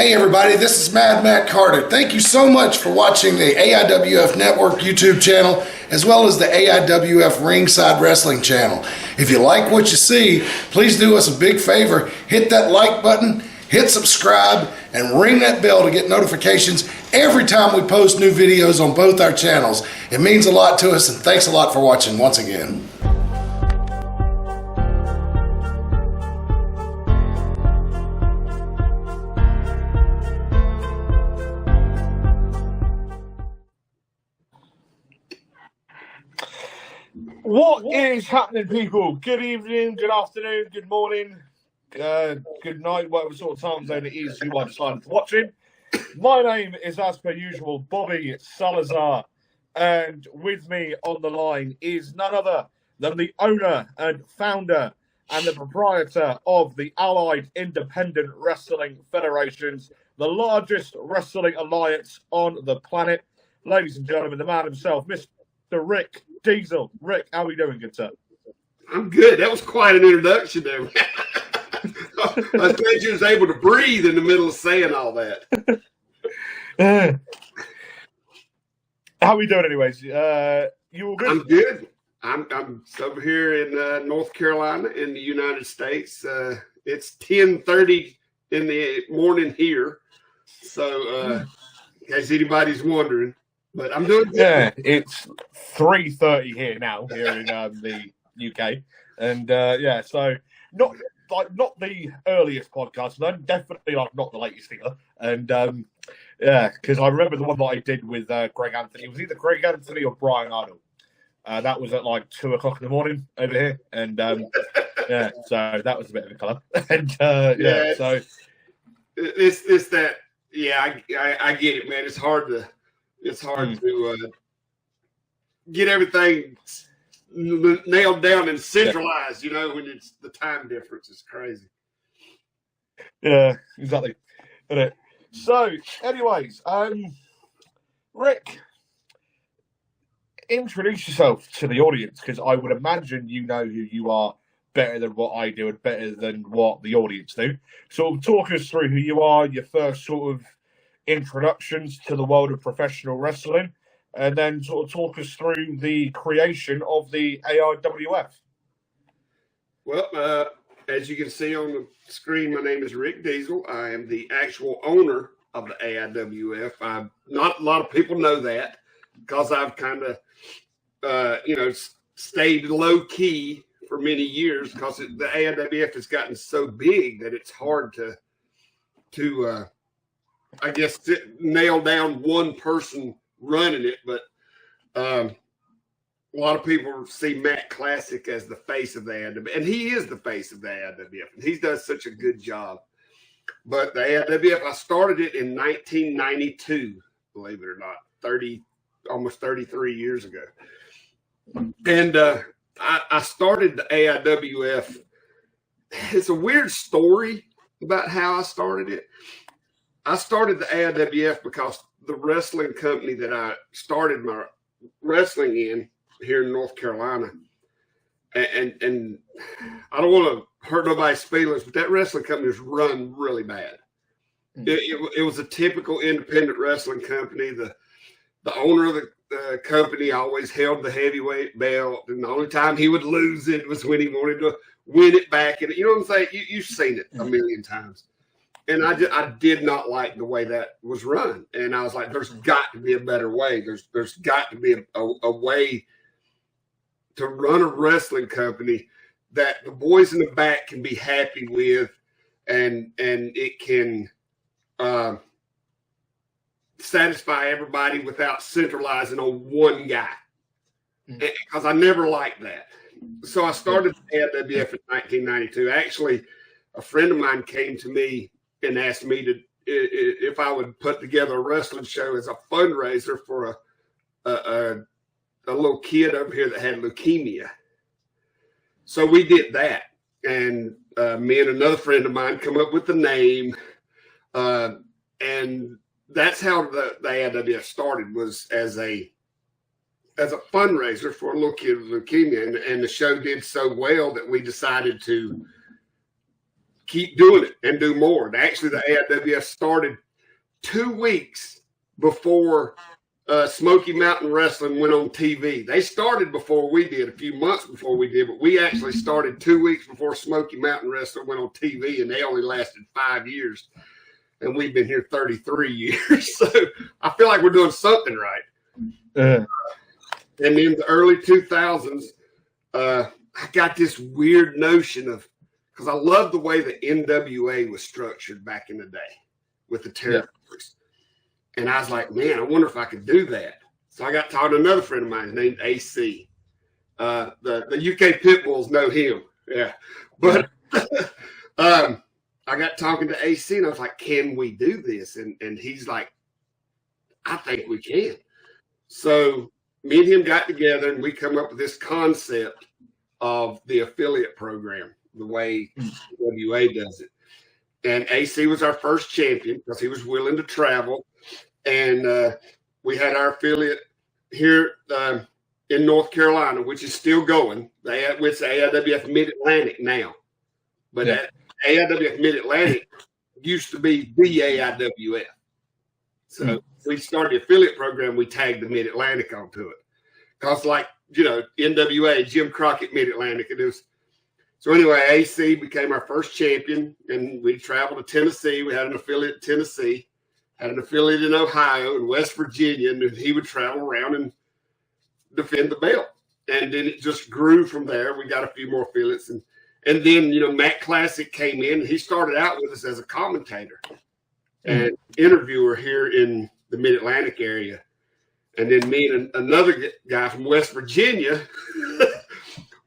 Hey everybody, this is Mad Matt Carter. Thank you so much for watching the AIWF Network YouTube channel, as well as the AIWF Ringside Wrestling channel. If you like what you see, please do us a big favor. Hit that like button, hit subscribe, and ring that bell to get notifications every time we post new videos on both our channels. It means a lot to us, and thanks a lot for watching once again. What is happening, people? Good evening, good afternoon, good morning, good night, whatever sort of time zone it is you are decided to watch it. My name is, as per usual, Bobby Salazar, and with me on the line is none other than the owner and founder and the proprietor of the Allied Independent Wrestling Federations, the largest wrestling alliance on the planet. Ladies and gentlemen, the man himself, Mr. Rick Deezel. Rick, how are we doing, good sir? I'm good. That was quite an introduction there. I was glad you was able to breathe in the middle of saying all that. How are we doing anyways? You all good? I'm good. I'm over here in North Carolina in the United States. It's 10:30 in the morning here. So in case anybody's wondering. But I'm doing good. Yeah, it's 3:30 here now, here in the UK. And yeah, so not the earliest podcast, no, definitely not the latest either. And yeah, because I remember the one that I did with Greg Anthony. It was either Greg Anthony or Brian Arnold. That was at like 2 o'clock in the morning over here. And yeah, so that was a bit of a colour. And yeah, so it's that. Yeah, I get it, man. It's hard to get everything nailed down and centralized, you know, when it's the time difference is crazy. Yeah, exactly. So, anyways, Rick, introduce yourself to the audience, because I would imagine you know who you are better than what I do and better than what the audience do. So talk us through who you are, your first sort of introductions to the world of professional wrestling, and then sort of talk us through the creation of the AIWF. Well, as you can see on the screen, my name is Rick Deezel. I am the actual owner of the AIWF. Not a lot of people know that because I've kind of, stayed low key for many years because the AIWF has gotten so big that it's hard to I guess nail down one person running it, but a lot of people see Matt Classic as the face of the AIWF, and he is the face of the AIWF, and he does such a good job. But the AIWF, I started it in 1992, believe it or not, almost 33 years ago. And I started the AIWF. It's a weird story about how I started it. I started the AIWF because the wrestling company that I started my wrestling in here in North Carolina, and I don't want to hurt nobody's feelings, but that wrestling company was run really bad. It was a typical independent wrestling company. The owner of the company always held the heavyweight belt, and the only time he would lose it was when he wanted to win it back. And you know what I'm saying? You've seen it a million times. And I did not like the way that was run. And I was like, there's got to be a better way. There's got to be a way to run a wrestling company that the boys in the back can be happy with, and it can satisfy everybody without centralizing on one guy. Because I never liked that. So I started the AIWF in 1992. Actually, a friend of mine came to me and asked me if I would put together a wrestling show as a fundraiser for a little kid over here that had leukemia. So we did that, and me and another friend of mine come up with the name, and that's how the AIWF started, was as a fundraiser for a little kid with leukemia, and the show did so well that we decided to keep doing it and do more. And actually, the AIWF started 2 weeks before Smoky Mountain Wrestling went on TV. They started before we did, a few months before we did, but we actually started 2 weeks before Smoky Mountain Wrestling went on TV, and they only lasted 5 years. And we've been here 33 years. So I feel like we're doing something right. And in the early 2000s, I got this weird notion of, because I love the way the NWA was structured back in the day with the territories. And I was like, man, I wonder if I could do that. So I got talking to another friend of mine named AC. The UK Pitbulls know him. Yeah. But I got talking to AC, and I was like, can we do this? And he's like, I think we can. So me and him got together, and we come up with this concept of the affiliate program, the way WA does it. And AC was our first champion because he was willing to travel. And we had our affiliate here in North Carolina, which is still going. It's AIWF Mid-Atlantic now. But AIWF Mid-Atlantic used to be the AIWF. So we started the affiliate program. We tagged the Mid-Atlantic onto it. Because NWA, Jim Crockett Mid-Atlantic. So anyway, AC became our first champion, and we traveled to Tennessee. We had an affiliate in Tennessee, had an affiliate in Ohio and West Virginia, and he would travel around and defend the belt. And then it just grew from there. We got a few more affiliates. And then, Matt Classic came in, and he started out with us as a commentator and interviewer here in the Mid-Atlantic area. And then me and another guy from West Virginia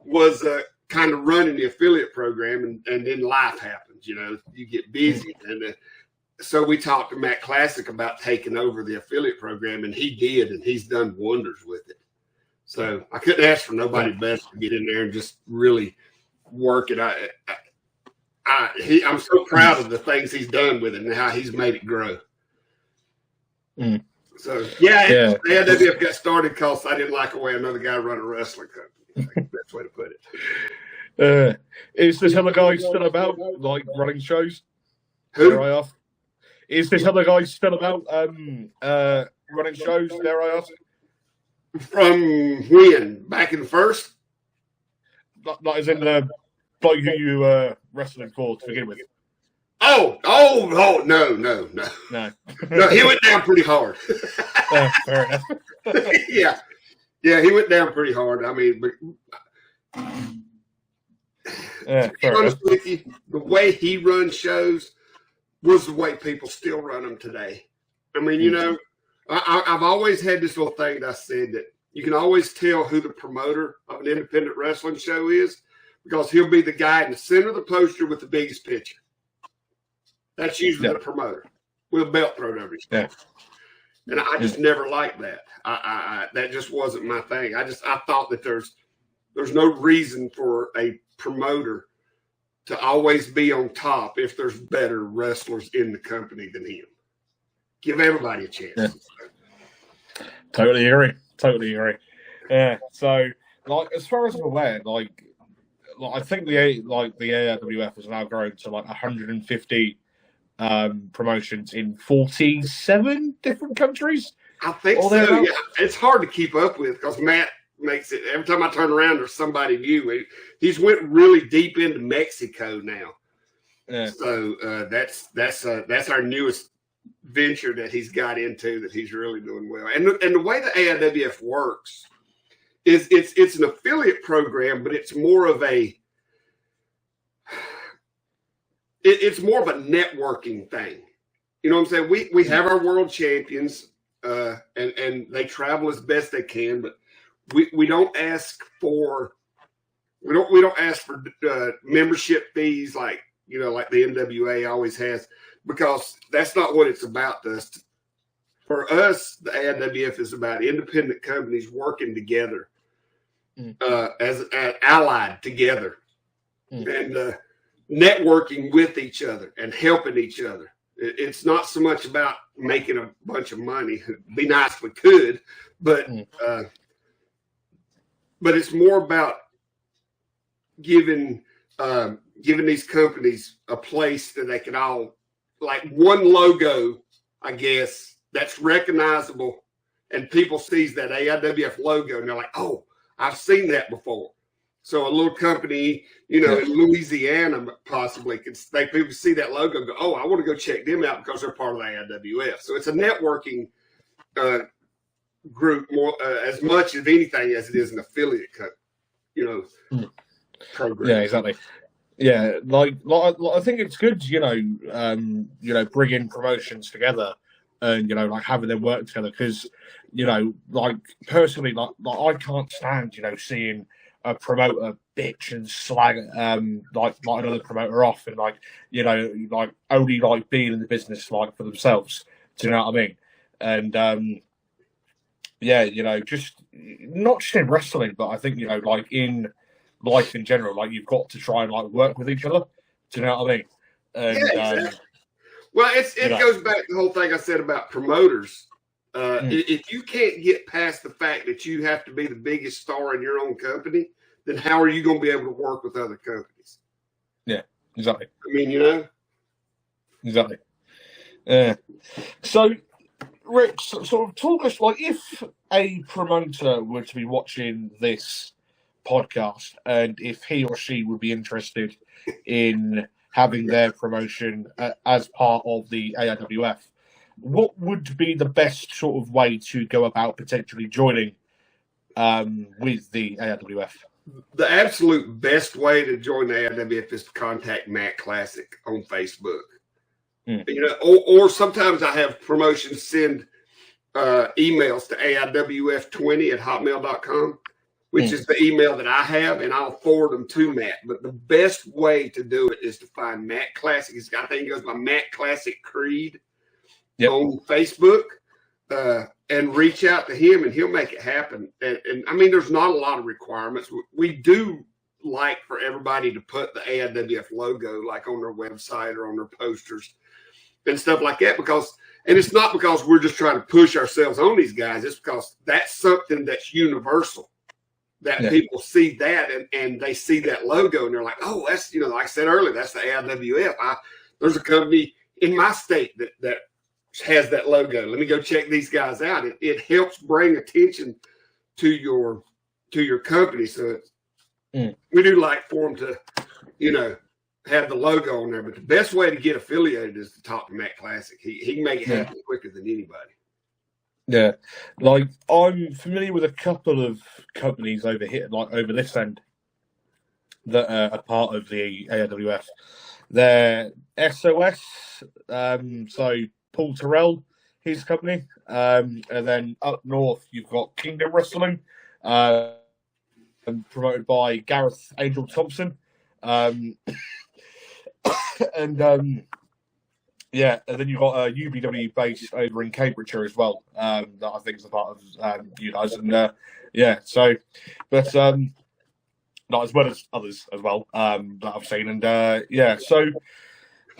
was kind of running the affiliate program, and then life happens, you get busy. And so we talked to Matt Classic about taking over the affiliate program, and he did, and he's done wonders with it. So I couldn't ask for nobody better to get in there and just really work it. I'm so proud of the things he's done with it and how he's made it grow. So AIWF got started because I didn't like the way another guy run a wrestling company. That's the best way to put it. Is this other guy still about, like, running shows? Who? Is this other guy still about running shows, dare I ask? From when? Back in the first? Not as in the bloke who you were wrestling for to begin with. No. No, he went down pretty hard. Fair enough. Yeah, he went down pretty hard. I mean, but to be honest with you, the way he runs shows was the way people still run them today. I mean, I've always had this little thing that I said that you can always tell who the promoter of an independent wrestling show is because he'll be the guy in the center of the poster with the biggest picture. That's usually the promoter with a belt thrown over his head. And I just never liked that. I that just wasn't my thing. I thought that there's no reason for a promoter to always be on top if there's better wrestlers in the company than him. Give everybody a chance. Yeah. Totally agree. Yeah. So, like, as far as I'm aware, like I think the AIWF has now grown to like 150 promotions in 47 different countries. I think so. Yeah, it's hard to keep up with because Matt makes it. Every time I turn around, there's somebody new. He's went really deep into Mexico now. Yeah. So that's our newest venture that he's got into that he's really doing well. And the way the AIWF works is it's an affiliate program, but it's more of a networking thing. You know what I'm saying? We have our world champions and they travel as best they can, but we don't ask for membership fees like the NWA always has, because that's not what it's about to us. For us, the AIWF is about independent companies working together as allied together and networking with each other and helping each other. It's not so much about making a bunch of money. It'd be nice if we could, but it's more about giving giving these companies a place that they can all, like one logo, I guess, that's recognizable, and people sees that AIWF logo and they're like, oh, I've seen that before. So a little company, in Louisiana possibly people see that logo and go, oh, I want to go check them out because they're part of the AIWF. So it's a networking group more as much as anything as it is an affiliate program. Yeah, exactly. Yeah, like I think it's good, bringing promotions together and like having them work together because like personally, like I can't stand seeing a promoter bitch and slag like another promoter off and like only like being in the business like for themselves. Do you know what I mean? And just not just in wrestling, but I think like in life in general, like you've got to try and like work with each other. Do you know what I mean? And, exactly. Well, it goes back to the whole thing I said about promoters. If you can't get past the fact that you have to be the biggest star in your own company, then how are you going to be able to work with other companies? Yeah, exactly. I mean, Exactly. Yeah. So, Rick, sort of talk us, like, if a promoter were to be watching this podcast and if he or she would be interested in having their promotion as part of the AIWF, what would be the best sort of way to go about potentially joining with the AIWF? The absolute best way to join the AIWF is to contact Matt Classic on Facebook. Or sometimes I have promotions send emails to AIWF20@hotmail.com, which is the email that I have, and I'll forward them to Matt. But the best way to do it is to find Matt Classic. I think he goes by Matt Classic Creed on Facebook, and reach out to him, and he'll make it happen. And I mean, there's not a lot of requirements. We do like for everybody to put the AIWF logo like on their website or on their posters and stuff like that, and it's not because we're just trying to push ourselves on these guys. It's because that's something that's universal, that people see that and they see that logo and they're like, oh, that's, like I said earlier, that's the AIWF. There's a company in my state that has that logo. Let me go check these guys out. It helps bring attention to your company. So we do like for them to, have the logo on there. But the best way to get affiliated is to talk to Matt Classic. He can make it happen quicker than anybody. Yeah, like I'm familiar with a couple of companies over here, like over this end, that are part of the AIWF. They're SOS, so Paul Terrell, his company, and then up north you've got Kingdom Wrestling, promoted by Gareth Angel Thompson, and then you've got UBW based over in Cambridgeshire as well, that I think is a part of you guys, and not as well as others as well that I've seen, and so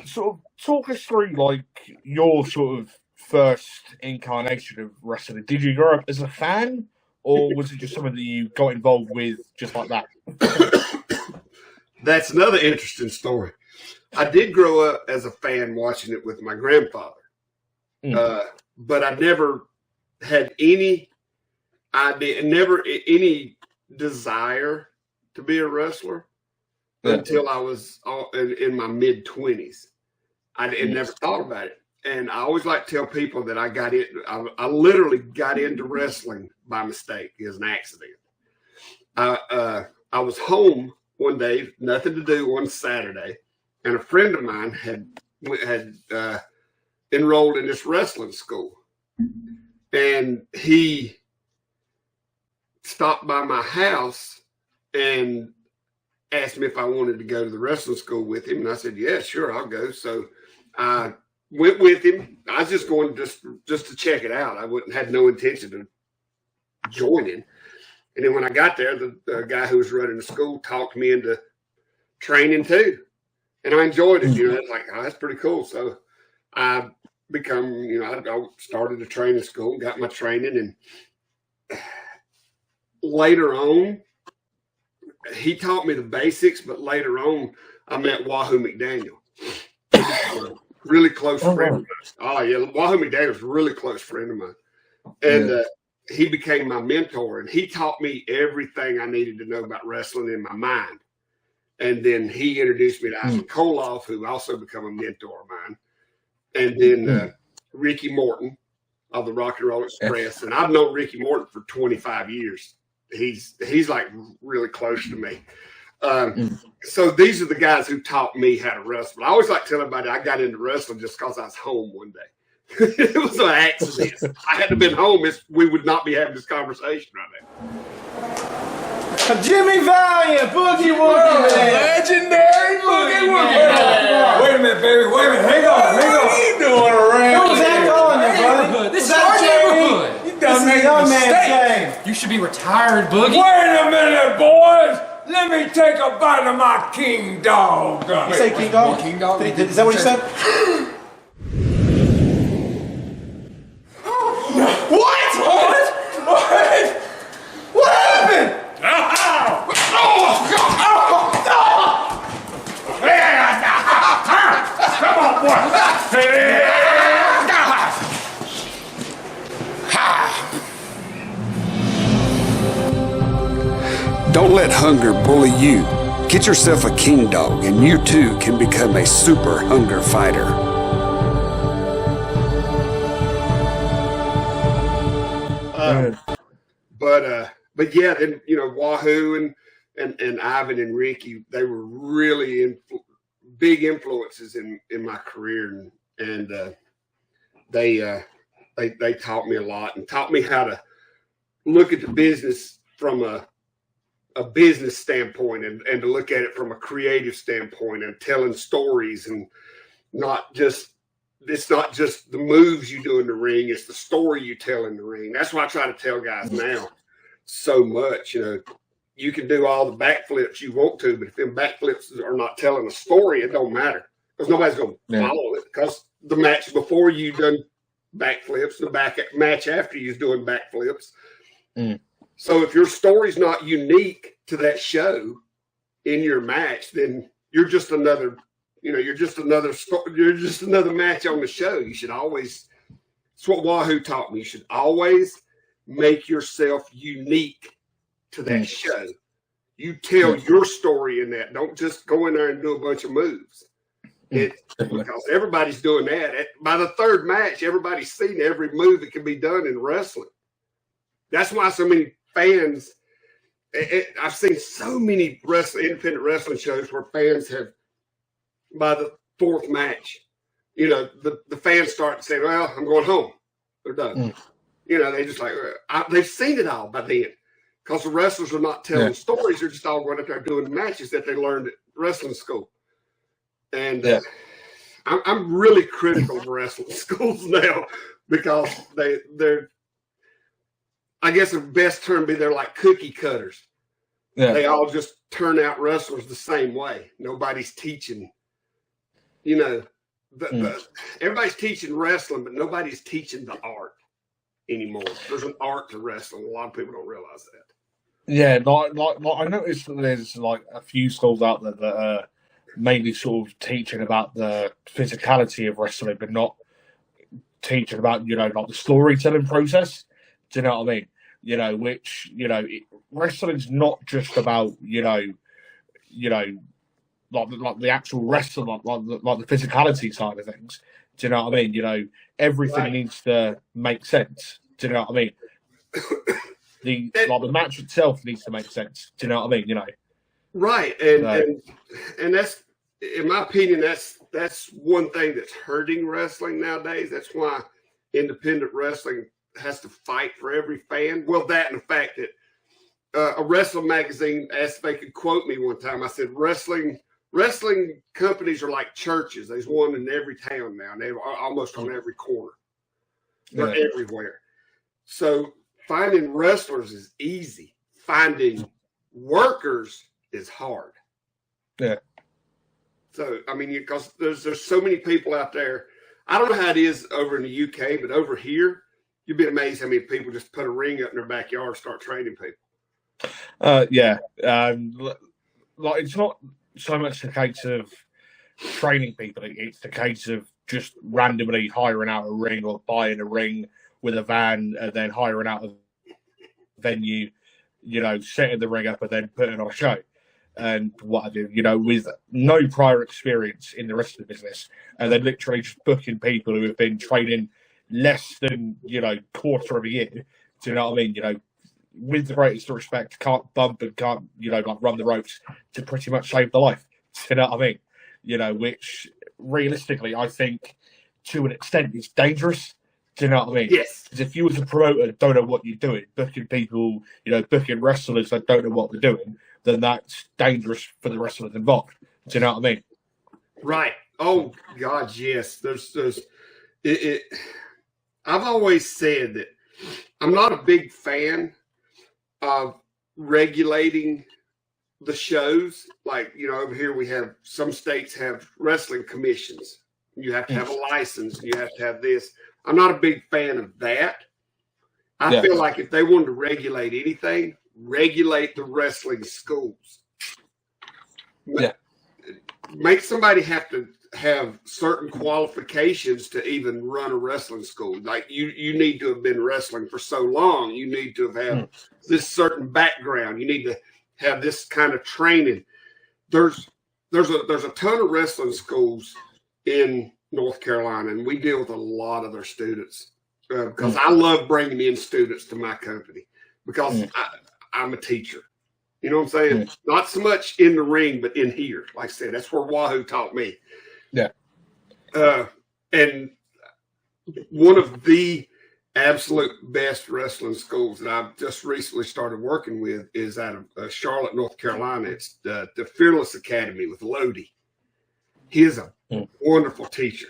sort of talk us through like your sort of first incarnation of wrestling. Did you grow up as a fan, or was it just something that you got involved with just like that? That's another interesting story. I did grow up as a fan watching it with my grandfather, but I never had any idea, never any desire to be a wrestler until I was in my mid-20s. I never thought about it. And I always like to tell people that I literally got into wrestling by mistake. It was an accident. I was home one day, nothing to do one Saturday, and a friend of mine had enrolled in this wrestling school. And he stopped by my house and asked me if I wanted to go to the wrestling school with him. And I said, yeah, sure, I'll go. So I went with him. I was just going just to check it out. I had no intention of joining. And then when I got there, the guy who was running the school talked me into training too. And I enjoyed it. I was like, oh, that's pretty cool. So I I started a training school, got my training. And later on, he taught me the basics, but later on, I met Wahoo McDaniel. A really close friend of mine. Oh, yeah. Wahoo McDaniel was a really close friend of mine. And he became my mentor, and he taught me everything I needed to know about wrestling in my mind. And then he introduced me to Ivan Koloff, who also became a mentor of mine. And then Ricky Morton of the Rock and Roll Express. And I've known Ricky Morton for 25 years. He's like really close to me. So these are the guys who taught me how to wrestle. I always like to tell everybody I got into wrestling just because I was home one day. It was an accident. I had to have been home. We would not be having this conversation right now. Jimmy Valiant, Boogie Woogie Man. Legendary Boogie Woogie Man. Wait a minute, baby. Wait a minute. Hang on. What are you doing around What was that calling there, brother? This is our neighborhood. You done made a mistake. You should be retired, Boogie. Wait a minute, boys. Let me take a bite of my king dog. You say king dog? King dog? Is that what you said? What? What happened? Come on, boy. Don't let hunger bully you. Get yourself a king dog, and you too can become a super hunger fighter. But yeah, then Wahoo and Ivan and Ricky, they were really big influences in my career, and they taught me a lot and taught me how to look at the business from a business standpoint and to look at it from a creative standpoint and telling stories, and it's not just the moves you do in the ring, it's the story you tell in the ring. That's what I try to tell guys now so much. You can do all the backflips you want to, but if them backflips are not telling a story, it don't matter, because nobody's going to follow it, because the match before you done backflips, the match after you's doing backflips. So if your story's not unique to that show in your match, then you're just another match on the show. You should always, it's what Wahoo taught me. You should always make yourself unique to that show. You tell your story in that. Don't just go in there and do a bunch of moves. Because everybody's doing that. By the third match, everybody's seen every move that can be done in wrestling. That's why so many fans, I've seen so many independent wrestling shows where fans have, by the fourth match, the fans start saying, well, I'm going home. They're done. They just they've seen it all by then, because the wrestlers are not telling stories. They're just all going up there doing matches that they learned at wrestling school. And I'm really critical of wrestling schools now, because they're, I guess the best term would be they're like cookie cutters. Yeah. They all just turn out wrestlers the same way. Nobody's teaching, everybody's teaching wrestling, but nobody's teaching the art anymore. There's an art to wrestling. A lot of people don't realize that. Yeah, like I noticed that there's like a few schools out there that are mainly sort of teaching about the physicality of wrestling, but not teaching about, like the storytelling process. Do you know what I mean? Which, wrestling's not just about, like the actual wrestling, like the physicality side of things. Do you know what I mean? Everything needs to make sense. Do you know what I mean? The match itself needs to make sense. Do you know what I mean? Right. And that's, in my opinion, that's one thing that's hurting wrestling nowadays. That's why independent wrestling has to fight for every fan. Well, that and the fact that a wrestling magazine asked if they could quote me one time. I said, wrestling companies are like churches. There's one in every town now. They're almost on every corner. They're everywhere. So finding wrestlers is easy. Finding workers is hard. Yeah. So, because there's so many people out there. I don't know how it is over in the UK, but over here, you'd be amazed how many people just put a ring up in their backyard and start training people. Yeah. Like it's not so much the case of training people; it's the case of just randomly hiring out a ring or buying a ring with a van and then hiring out a venue, setting the ring up and then putting on a show and what have you, with no prior experience in the rest of the business, and then literally just booking people who have been training less than quarter of a year. Do you know what I mean? With the greatest respect, can't bump and can't like run the ropes to pretty much save the life. Do you know what I mean? Which realistically, I think to an extent is dangerous. Do you know what I mean? Yes. Because if you as a promoter don't know what you're doing, booking people, booking wrestlers that don't know what they're doing, then that's dangerous for the wrestlers involved. Do you know what I mean? Right. Oh God, yes. I've always said that I'm not a big fan of regulating the shows. Like, over here we have some states have wrestling commissions. You have to have a license. You have to have this. I'm not a big fan of that. I feel like if they wanted to regulate anything, regulate the wrestling schools. Yeah. Make somebody have to have certain qualifications to even run a wrestling school. Like you need to have been wrestling for so long. You need to have this certain background. You need to have this kind of training. There's a ton of wrestling schools in North Carolina, and we deal with a lot of their students because I love bringing in students to my company because I'm a teacher. You know what I'm saying? Not so much in the ring, but in here. Like I said, that's where Wahoo taught me. Yeah. And one of the absolute best wrestling schools that I've just recently started working with is out of Charlotte, North Carolina. It's the Fearless Academy with Lodi. He is a wonderful teacher.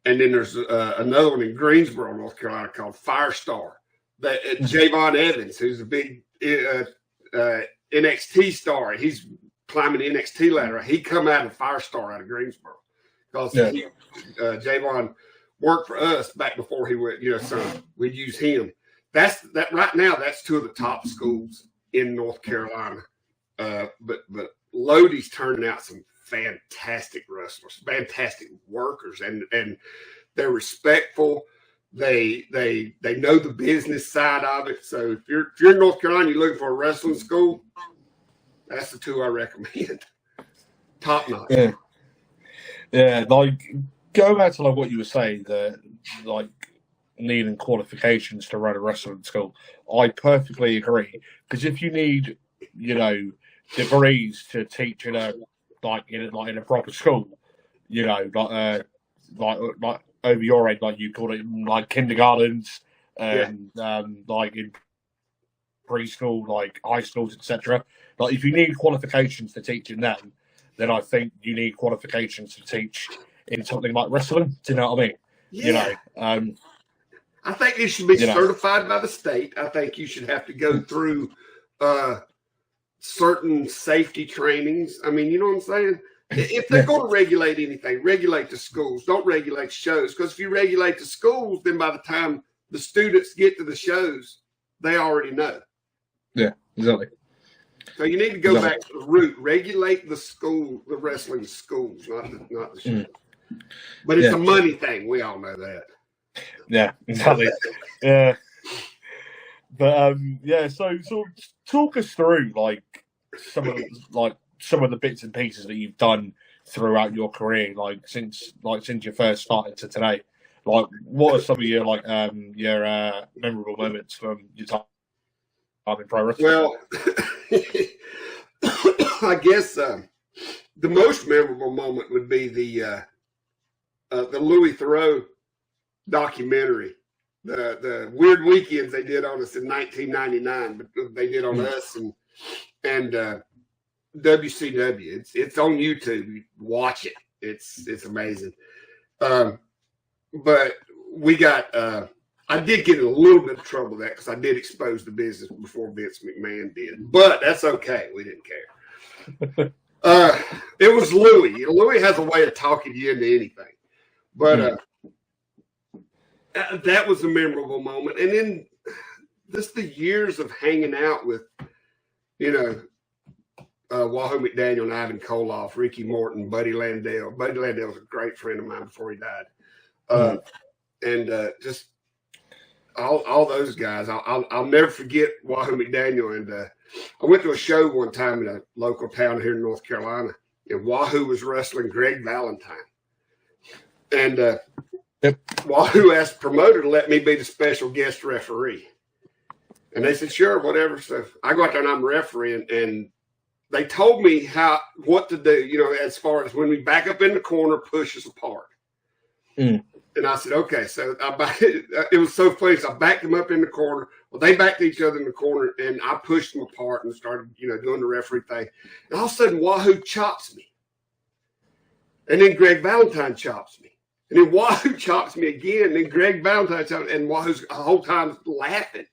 And then there's another one in Greensboro, North Carolina called Firestar. That Javon Evans, who's a big NXT star. He's climbing the NXT ladder. He come out of Firestar out of Greensboro because Javon worked for us back before he went. So we'd use him. That right now. That's two of the top schools in North Carolina. But Lodi's turning out some fantastic wrestlers, fantastic workers, and they're respectful. They know the business side of it. So if you're in North Carolina, you're looking for a wrestling school, that's the two I recommend. Top notch. Yeah. Like going back to what you were saying, that needing qualifications to run a wrestling school, I perfectly agree. Because if you need, degrees to teach in a proper school, like over your end, like you call it, like kindergartens and in preschool, like high schools, etc. Like if you need qualifications to teach in them, then I think you need qualifications to teach in something like wrestling. Do you know what I mean? Yeah. I think you should be certified by the state. I think you should have to go through certain safety trainings. I mean, you know what I'm saying? If they're going to regulate anything, regulate the schools. Don't regulate shows. Because if you regulate the schools, then by the time the students get to the shows, they already know. Yeah, exactly. So you need to go back to the root. Regulate the school, the wrestling schools, not the shows. But it's a money thing. We all know that. Yeah, exactly. Yeah. But so talk us through some of the bits and pieces that you've done throughout your career, since you first started to today. Like, what are some of your memorable moments from your time in pro wrestling? Well, I guess the most memorable moment would be the Louis Theroux documentary. The weird weekends they did on us in 1999, but they did on us and WCW. It's on YouTube. You watch it. It's amazing. But we got. I did get in a little bit of trouble with that because I did expose the business before Vince McMahon did, but that's okay. We didn't care. It was Louis. Louis has a way of talking you into anything, but. That was a memorable moment. And then just the years of hanging out with Wahoo McDaniel and Ivan Koloff, Ricky Morton, Buddy Landell. Buddy Landell was a great friend of mine before he died. And just all those guys. I'll never forget Wahoo McDaniel. And I went to a show one time in a local town here in North Carolina, and Wahoo was wrestling Greg Valentine. And Wahoo asked the promoter to let me be the special guest referee. And they said, sure, whatever. So I go out there and I'm refereeing, and they told me what to do, as far as when we back up in the corner, push us apart. And I said, okay. So it was so funny. So I backed them up in the corner. Well, they backed each other in the corner, and I pushed them apart and started, doing the referee thing. And all of a sudden, Wahoo chops me. And then Greg Valentine chops me. And then Wahoo chops me again. And then Greg Valentine chops me. And Wahoo's the whole time laughing.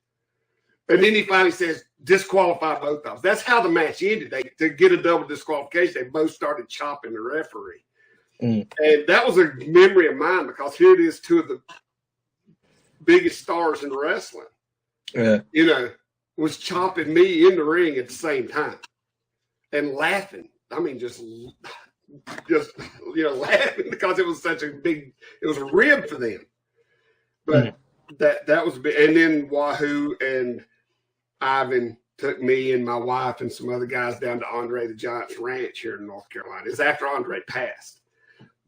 And then he finally says, disqualify both of us. That's how the match ended. To get a double disqualification, they both started chopping the referee. And that was a memory of mine, because here it is, two of the biggest stars in wrestling, was chopping me in the ring at the same time and laughing. I mean, just laughing, because it was such it was a rib for them. But that was big. And then Wahoo and Ivan took me and my wife and some other guys down to Andre the Giant's ranch here in North Carolina. It was after Andre passed.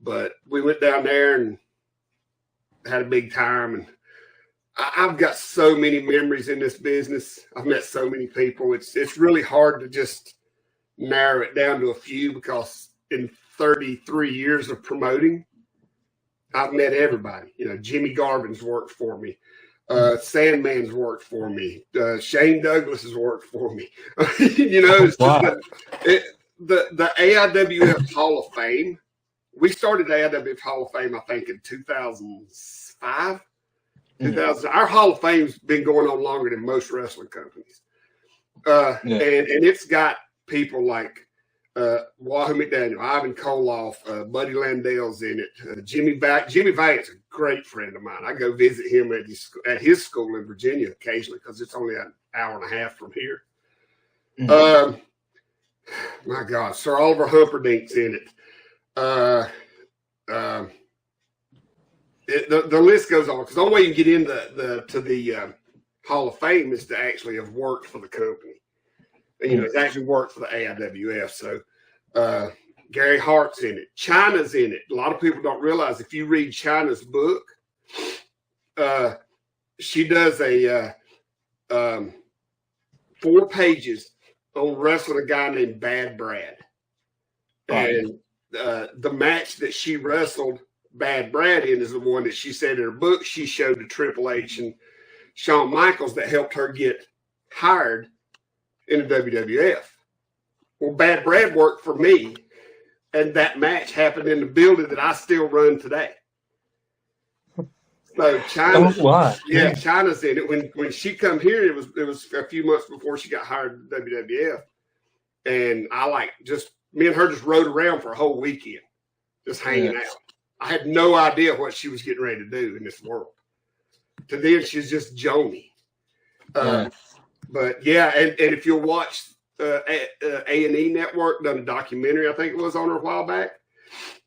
But we went down there and had a big time. And I've got so many memories in this business. I've met so many people. It's really hard to just narrow it down to a few, because in 33 years of promoting, I've met everybody. Jimmy Garvin's worked for me. Sandman's worked for me. Shane Douglas has worked for me. It's just the AIWF Hall of Fame. We started the AIWF Hall of Fame, I think, in 2005. 2000. Our Hall of Fame's been going on longer than most wrestling companies. And it's got people like Wahoo McDaniel, Ivan Koloff, Buddy Landell's in it. Jimmy Valiant's a great friend of mine. I go visit him at his school in Virginia occasionally, because it's only an hour and a half from here. My God, Sir Oliver Humperdink's in it. The list goes on, because the only way you can get into the Hall of Fame is to actually have worked for the company. It's actually worked for the AIWF. So Gary Hart's in it. Chyna's in it. A lot of people don't realize, if you read Chyna's book, she does a 4 pages on wrestling a guy named Bad Brad. And the match that she wrestled Bad Brad in is the one that she said in her book she showed to Triple H and Shawn Michaels that helped her get hired in the WWF. Well, Bad Brad worked for me, and that match happened in the building that I still run today. So Chyna's in it. When she come here, it was a few months before she got hired in the WWF, and me and her just rode around for a whole weekend, just hanging out. I had no idea what she was getting ready to do in this world. To then, she's just Joni. But yeah, and if you'll watch A&E Network done a documentary, I think it was on her a while back.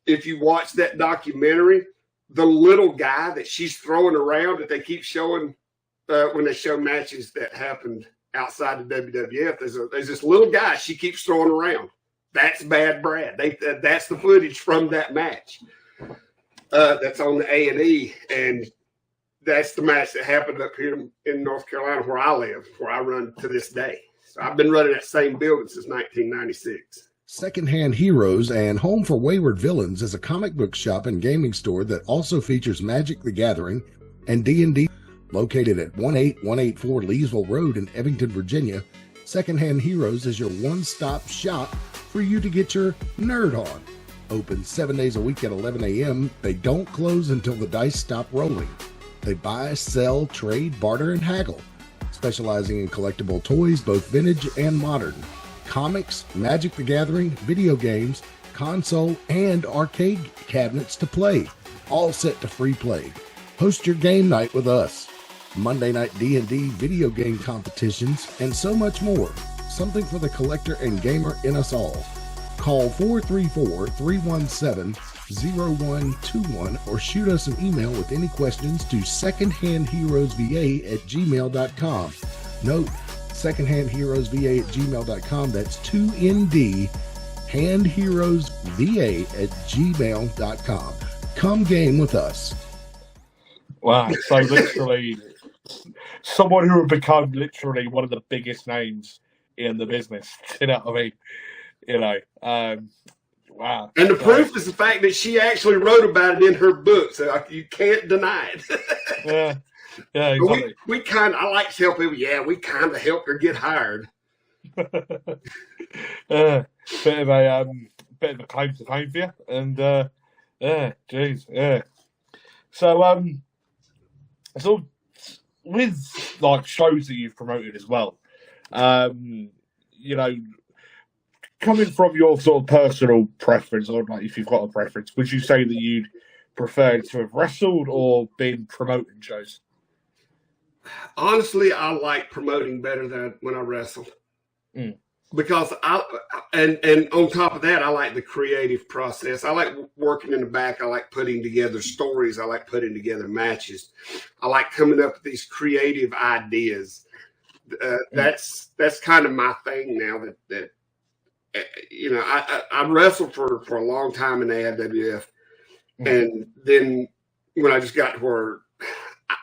If you watch that documentary, the little guy that she's throwing around that they keep showing when they show matches that happened outside the WWF, there's this little guy she keeps throwing around. That's Bad Brad. That's the footage from that match. That's on the A&E, and that's the match that happened up here in North Carolina where I live, where I run to this day. So I've been running that same building since 1996. Secondhand Heroes and Home for Wayward Villains is a comic book shop and gaming store that also features Magic the Gathering and D&D. Located at 18184 Leesville Road in Evington, Virginia, Secondhand Heroes is your one-stop shop for you to get your nerd on. Open 7 days a week at 11 a.m. They don't close until the dice stop rolling. They buy, sell, trade, barter, and haggle, specializing in collectible toys, both vintage and modern, comics, Magic the Gathering, video games, console, and arcade cabinets to play, all set to free play. Host your game night with us, Monday night D&D video game competitions, and so much more. something for the collector and gamer in us all. Call 434-317-0121 or shoot us an email with any questions to secondhandheroesva@gmail.com. Note, secondhandheroesva@gmail.com. That's 2ND, handheroesva@gmail.com. Come game with us. Wow. So literally, someone who would become literally one of the biggest names in the business. You know what I mean? You know, wow. And the proof is the fact that she actually wrote about it in her book, so you can't deny it. Yeah, exactly. We kind of, I like to tell people, we kind of helped her get hired. Bit of a claim to fame for you, and So so with like shows that you've promoted as well, you know, coming from your sort of personal preference, or like if you've got a preference, would you say that you'd prefer to have wrestled or been promoting shows? Honestly, I like promoting better than when I wrestled. Because and on top of that, I like the creative process. I like working in the back. I like putting together stories. I like putting together matches. I like coming up with these creative ideas. That's kind of my thing now. That you know, I wrestled for a long time in the AIWF, and then when I just got to where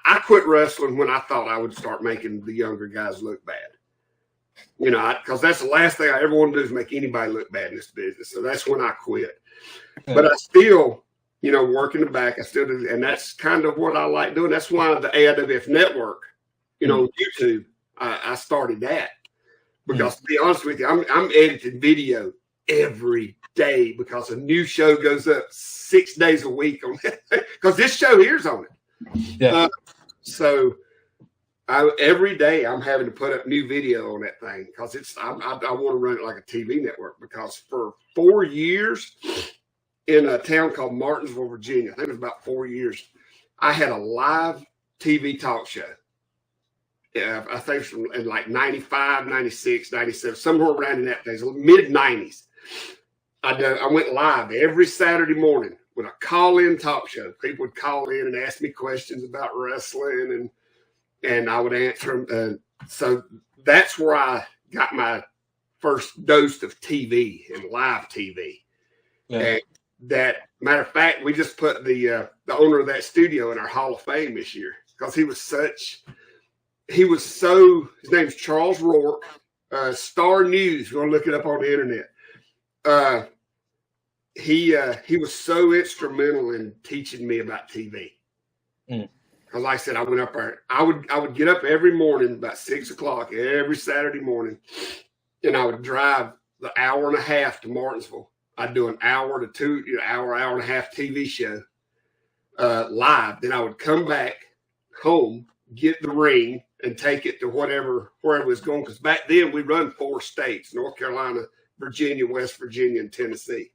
I quit wrestling when I thought I would start making the younger guys look bad. You know, because that's the last thing I ever want to do is make anybody look bad in this business. So that's when I quit. But I still, you know, work in the back. I still do, and that's kind of what I like doing. That's why the AIWF Network, you know, YouTube, I started that. Because to be honest with you, I'm editing video every day because a new show goes up 6 days a week on that. Because this show here's on it. Yeah. So every day I'm having to put up new video on that thing because I want to run it like a TV network. Because for 4 years in a town called Martinsville, Virginia, I think it was about 4 years, I had a live TV talk show. Yeah, I think from in like 95, 96, 97, somewhere around in that days, mid-90s. I went live every Saturday morning with a call-in talk show. People would call in and ask me questions about wrestling, and I would answer them. So that's where I got my first dose of TV and live TV. Yeah. And that, matter of fact, we just put the owner of that studio in our Hall of Fame this year because his name's Charles Rourke, Star News. You're going to look it up on the internet. He was so instrumental in teaching me about TV. Because like I said, I went up there. I would get up every morning about 6 o'clock every Saturday morning, and I would drive the hour and a half to Martinsville. I'd do an hour to two, hour and a half TV show live. Then I would come back home, get the ring, and take it to wherever it was going. Because back then we run 4 states: North Carolina, Virginia, West Virginia, and Tennessee.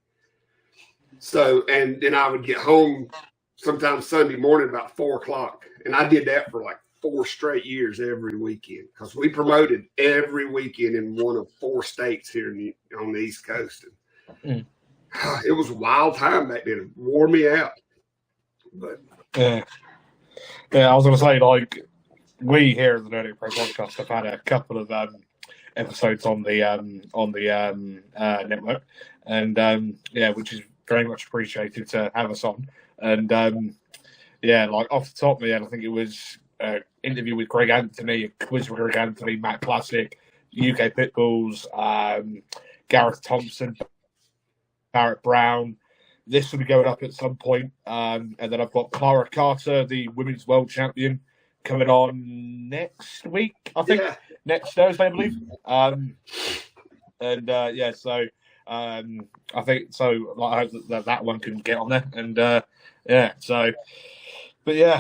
So, and then I would get home sometime Sunday morning about 4 o'clock. And I did that for like 4 straight years every weekend because we promoted every weekend in one of 4 states here on the East Coast. And it was a wild time back then. It wore me out. But yeah, I was going to say, like, we here at the Nerdic Pro Podcast have had a couple of episodes on the network, and which is very much appreciated to have us on. And like off the top of my head, I think it was an interview with Greg Anthony, a quiz with Greg Anthony, Matt Classic, UK Pitbulls, Gareth Thompson, Barrett Brown. This will be going up at some point, and then I've got Clara Carter, the Women's World Champion, coming on next week, I think. Yeah. Next Thursday, I believe. I think so. Like, I hope that one can get on there, and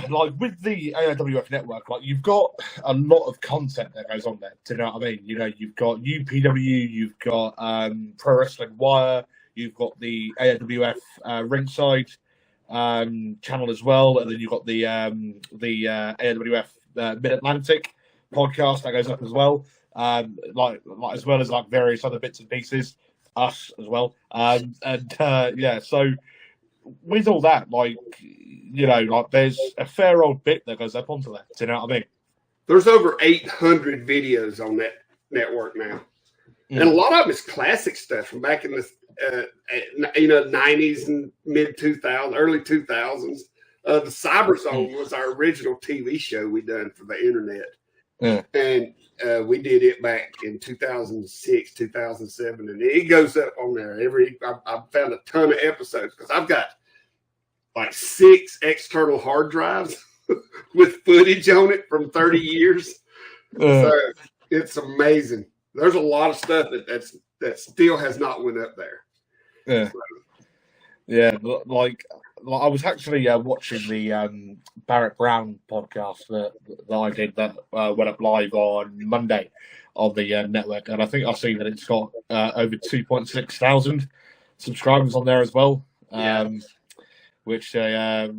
like with the AIWF network, like you've got a lot of content that goes on there. Do you know what I mean? You know, you've got UPW, you've got Pro Wrestling Wire, you've got the AIWF Ringside channel as well, and then you've got the AIWF Mid Atlantic podcast that goes up as well. like as well as like various other bits and pieces, us as well. So with all that, like, like there's a fair old bit that goes up onto that. Do you know what I mean? There's over 800 videos on that network now. And a lot of them is classic stuff from back in the 90s and mid 2000s, early 2000s. The Cyber Zone was our original TV show we done for the internet. And we did it back in 2006, 2007, and it goes up on there. I found a ton of episodes because I've got like 6 external hard drives with footage on it from 30 years. So it's amazing. There's a lot of stuff that still has not went up there. Yeah. So. Yeah, like I was actually watching the Barrett Brown podcast that I did that went up live on Monday on the network, and I think I've seen that it's got over 2.6 thousand subscribers on there as well, which like a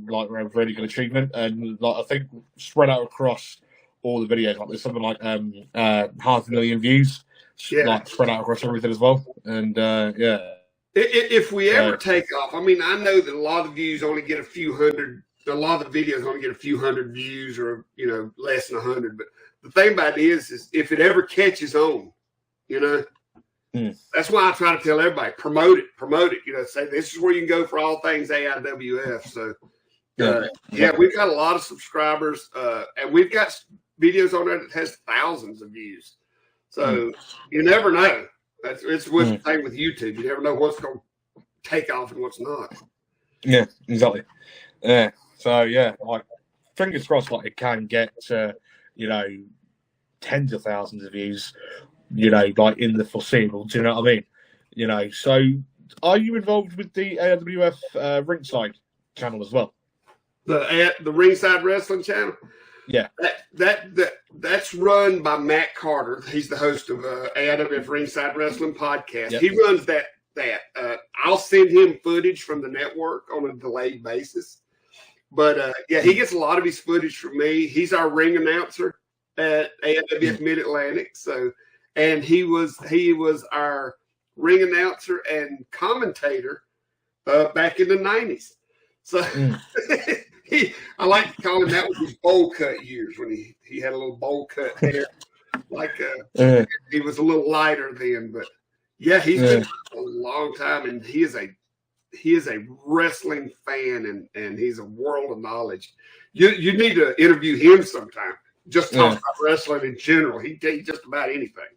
really good achievement, and like I think spread out across all the videos, like there's something like 500,000 views, like spread out across everything as well, and If we ever take off, I mean, I know that a lot of views only get a few hundred. A lot of the videos only get a few hundred views, or less than 100. But the thing about it is if it ever catches on, that's why I try to tell everybody promote it. Say this is where you can go for all things AIWF. So we've got a lot of subscribers, and we've got videos on there that has thousands of views. So you never know. It's what's the thing with YouTube. You never know what's going to take off and what's not. Yeah, exactly. Yeah. So like fingers crossed, like it can get tens of thousands of views, like in the foreseeable. Do you know what I mean? So are you involved with the AWF Ringside channel as well? The Ringside Wrestling channel. Yeah, that's run by Matt Carter. He's the host of AIWF Ringside Wrestling podcast. Yep. He runs that. I'll send him footage from the network on a delayed basis. But he gets a lot of his footage from me. He's our ring announcer at AIWF Mid Atlantic. So, and he was our ring announcer and commentator back in the 90s. So. I like to call him that was his bowl cut years when he had a little bowl cut hair. He was a little lighter then, but he's been for a long time, and he is a wrestling fan, and he's a world of knowledge. You need to interview him sometime. Just talk about wrestling in general. He'd tell you just about anything.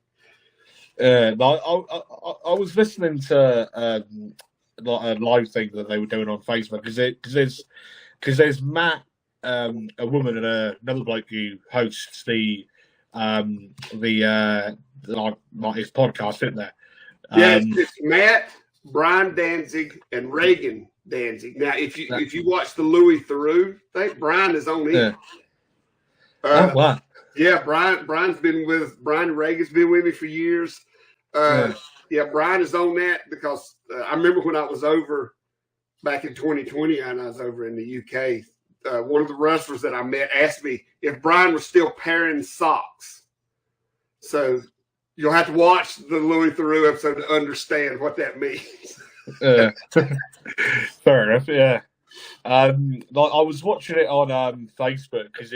I was listening to a live thing that they were doing on Facebook because there's Matt, a woman, and another bloke who hosts the his podcast, isn't there? It's Matt, Brian Danzig, and Reagan Danzig. Now, if you watch the Louis Theroux thing, Brian is on it. Wow. Yeah, Brian and Reagan's been with me for years. Brian is on that because I remember when I was over back in 2020, and I was over in the UK, one of the wrestlers that I met asked me if Brian was still pairing socks. So you'll have to watch the Louis Theroux episode to understand what that means. Fair enough, yeah. I was watching it on Facebook because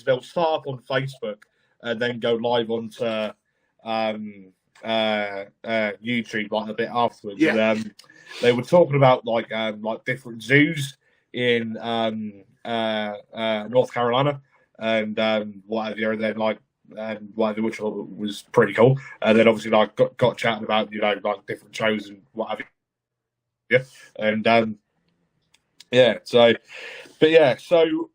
they'll start up on Facebook and then go live onto YouTube like a bit afterwards. Yeah. And, they were talking about like different zoos in North Carolina and whatever, and then whatever, which was pretty cool. And then obviously got chatting about different shows and whatever. Yeah, and So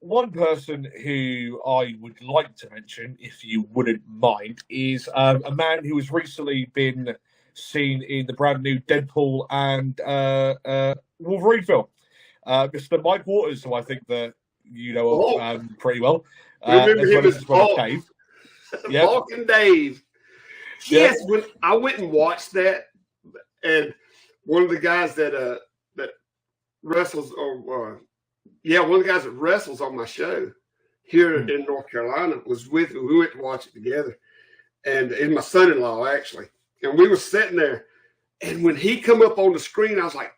one person who I would like to mention, if you wouldn't mind, is a man who has recently been seen in the brand new Deadpool and Wolverine film, Mr. Mike Waters, who I think that pretty well. Remember him as Bulk. Dave. Bulk and Dave. Yes, when I went and watched that, and one of the guys that wrestles, one of the guys that wrestles on my show here in North Carolina was with me. We went to watch it together. and my son-in-law actually, and we were sitting there, and when he come up on the screen, I was like,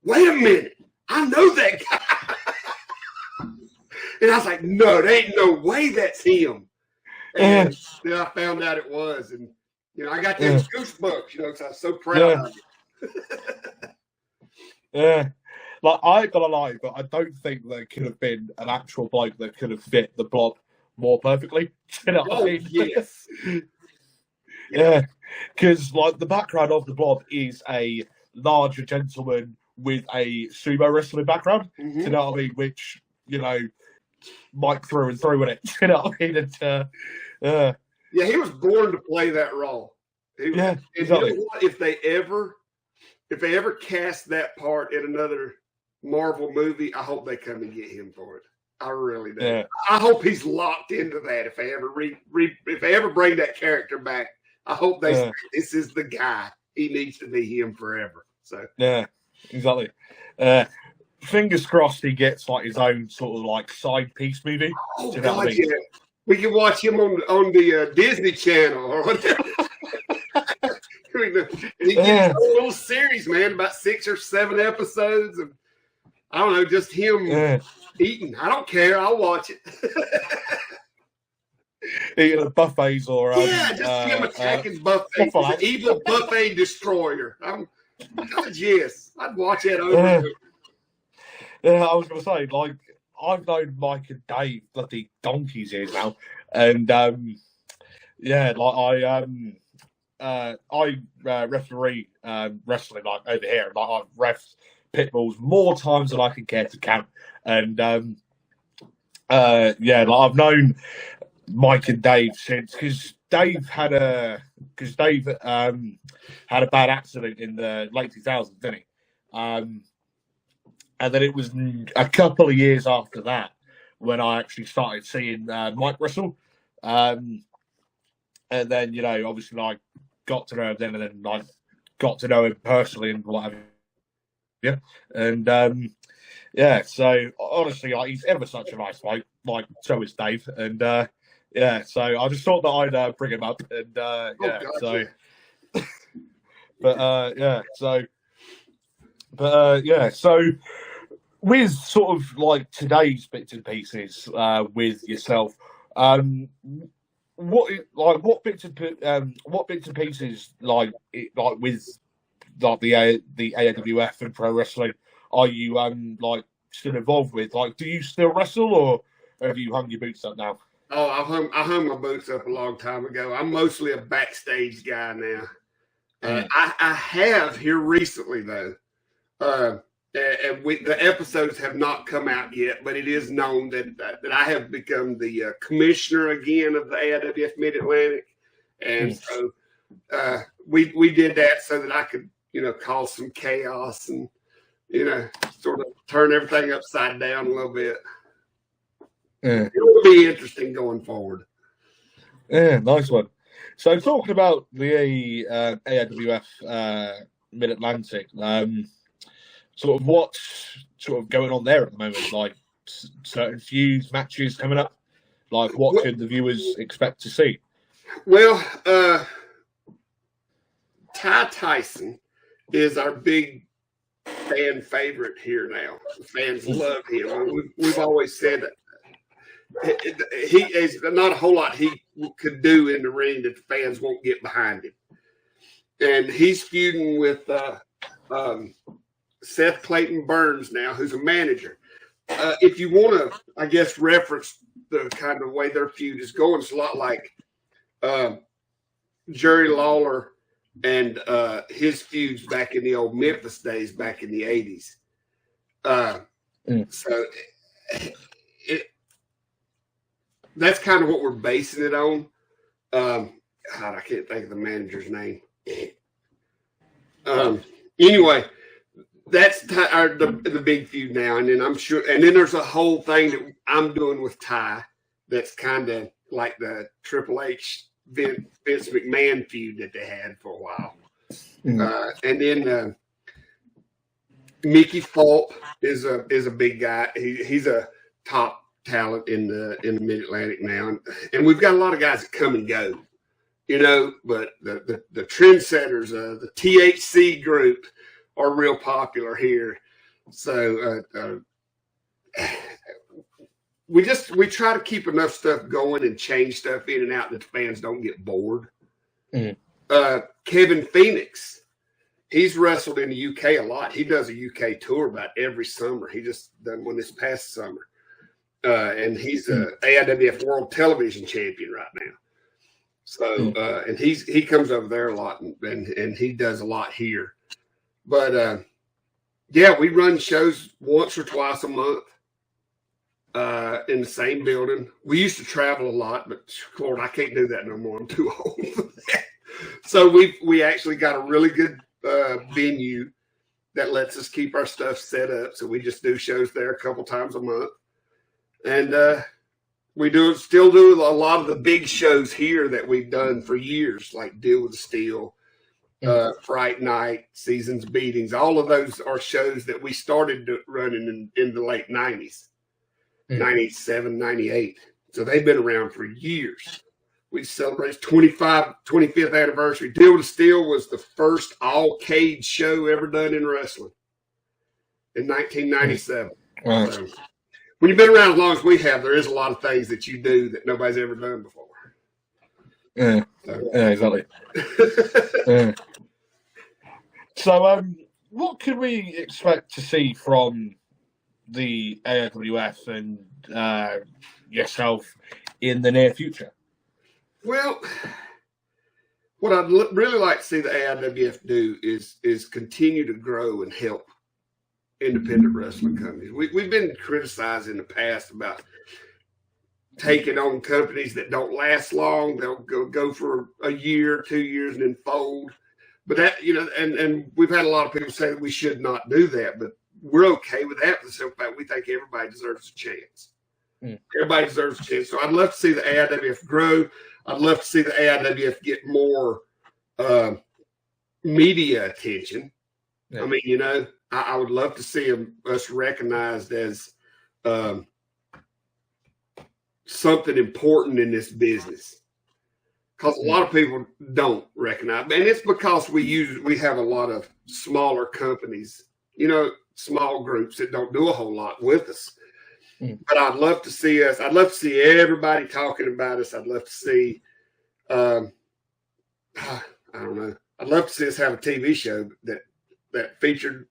"Wait a minute, I know that guy." And I was like, "No, there ain't no way that's him." And then I found out it was, and I got them goosebumps, because I was so proud of it. Yeah. Like, I ain't gonna lie, but I don't think there could have been an actual bloke that could have fit the Blob more perfectly. You know what I mean? Yes. Yeah. Because, like, the background of the Blob is a larger gentleman with a sumo wrestling background. Mm-hmm. You know what I mean? Which, Mike through and through with it. You know what I mean? And, yeah, he was born to play that role. Yeah, exactly. You know what? If they ever cast that part in another Marvel movie, I hope they come and get him for it. I really do. Yeah. I hope he's locked into that. If they ever if they ever bring that character back, I hope they say this is the guy. He needs to be him forever. So yeah, exactly. Fingers crossed he gets like his own sort of like side piece movie. Oh Do you know God, what I mean? yeah. We can watch him on the Disney Channel or whatever. He gets a little series, man, about 6 or 7 episodes of, I don't know, just him eating. I don't care. I'll watch it. Eating at buffets or just him attacking buffets. He's an evil buffet destroyer. God, yes, I'd watch that over. Yeah, I was going to say, like, I've known Mike and Dave bloody donkey's years now, and I referee wrestling like over here. Like, I've refed pit bulls more times than I can care to count, and like, I've known Mike and Dave since, because Dave had a bad accident in the late 2000s, didn't he? And then it was a couple of years after that when I actually started seeing Mike wrestle. And then, obviously, I got to know him then, and then I got to know him personally and whatever. Yeah. And, so honestly, like, he's ever such a nice bloke. Like, so is Dave. And, so I just thought that I'd bring him up. And, so with sort of like today's bits and pieces with yourself, what bits and pieces like with like the AWF and pro wrestling are you like still involved with? Like, do you still wrestle, or have you hung your boots up now? Oh, I hung my boots up a long time ago. I'm mostly a backstage guy now. I have here recently though. And the episodes have not come out yet, but it is known that I have become the commissioner again of the AIWF Mid-Atlantic. And so we did that so that I could, cause some chaos and, sort of turn everything upside down a little bit. Yeah. It'll be interesting going forward. Yeah, nice one. So talking about the AIWF Mid-Atlantic, sort of what's sort of going on there at the moment? Like certain feuds, matches coming up? Like what could the viewers expect to see? Well, Ty Tyson is our big fan favorite here now. The fans love him. We've always said that he is not a whole lot he could do in the ring that the fans won't get behind him. And he's feuding with Seth Clayton Burns now, who's a manager. If you want to, I guess, reference the kind of way their feud is going, it's a lot like Jerry Lawler and his feuds back in the old Memphis days, back in the 80s. So that's kind of what we're basing it on. God, I can't think of the manager's name. Anyway, that's the big feud now, and then I'm sure, and then there's a whole thing that I'm doing with Ty that's kind of like the Triple H Vince McMahon feud that they had for a while, and then Mickey Falk is a big guy. He's a top talent in the Mid Atlantic now, and we've got a lot of guys that come and go. you know, but the trendsetters, the THC group are real popular here. So we try to keep enough stuff going and change stuff in and out that the fans don't get bored. Kevin Phoenix, he's wrestled in the UK a lot. He does a UK tour about every summer. He just done one this past summer. And he's a AIWF World Television Champion right now. So, and he comes over there a lot and he does a lot here. But, yeah, we run shows once or twice a month in the same building. We used to travel a lot, but Lord, I can't do that no more. I'm too old for that. So we actually got a really good venue that lets us keep our stuff set up. So we just do shows there a couple times a month. And we still do a lot of the big shows here that we've done for years, like Deal with the Steel, Fright Night, Seasons Beatings. All of those are shows that we started running in the late 90s, 97, 98. So they've been around for years. We celebrated 25th anniversary. Deal with the Steel was the first all-cage show ever done in wrestling in 1997. Wow. So, when you've been around as long as we have, there is a lot of things that you do that nobody's ever done before. Yeah, yeah, exactly. Yeah. So, what could we expect to see from the AIWF and yourself in the near future? Well, what I'd really like to see the AIWF do is continue to grow and help independent wrestling companies. We've been criticized in the past about taking on companies that don't last long. They'll go for a year, 2 years, and then fold. But that, you know, and we've had a lot of people say that we should not do that, but we're okay with that for the simple fact we think everybody deserves a chance. Everybody deserves a chance. So I'd love to see the AIWF grow. I'd love to see the AIWF get more media attention. Yeah. I mean, you know, I would love to see us recognized as something important in this business, because a lot of people don't recognize, and it's because we have a lot of smaller companies, you know, small groups that don't do a whole lot with us. But I'd love to see us. I'd love to see everybody talking about us. I'd love to see, I don't know. I'd love to see us have a TV show that featured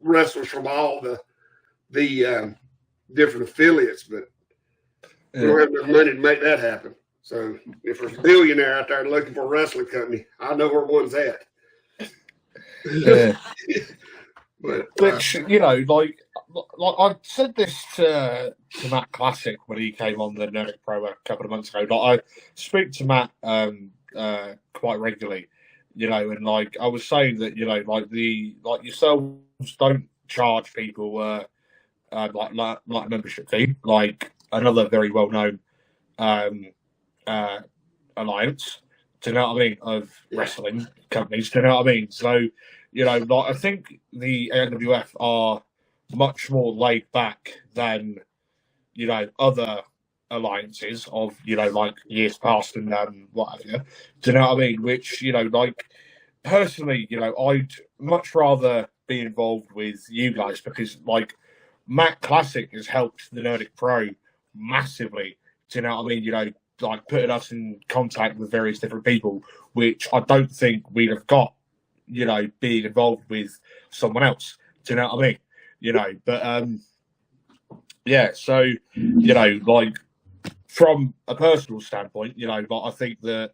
wrestlers from all the different affiliates, but we don't have enough money to make that happen. So if there's a billionaire out there looking for a wrestling company, I know where one's at. Yeah. But, which, you know, like I said this to Matt Classic when he came on the Nerdic Pro a couple of months ago. Like, I speak to Matt quite regularly, you know, and like I was saying that, you know, like yourselves don't charge people like a membership fee, like another very well known alliance. Do you know what I mean? Of wrestling companies. Do you know what I mean? So, you know, like I think the AWF are much more laid back than, you know, other alliances of, you know, like years past and what have you. Do you know what I mean? Which, you know, like personally, you know, I'd much rather be involved with you guys because, like, Matt Classic has helped the Nerdic Pro massively. Do you know what I mean? You know, like putting us in contact with various different people, which I don't think we'd have got, you know, being involved with someone else. Do you know what I mean? You know, but yeah, so, you know, like from a personal standpoint, you know, but I think that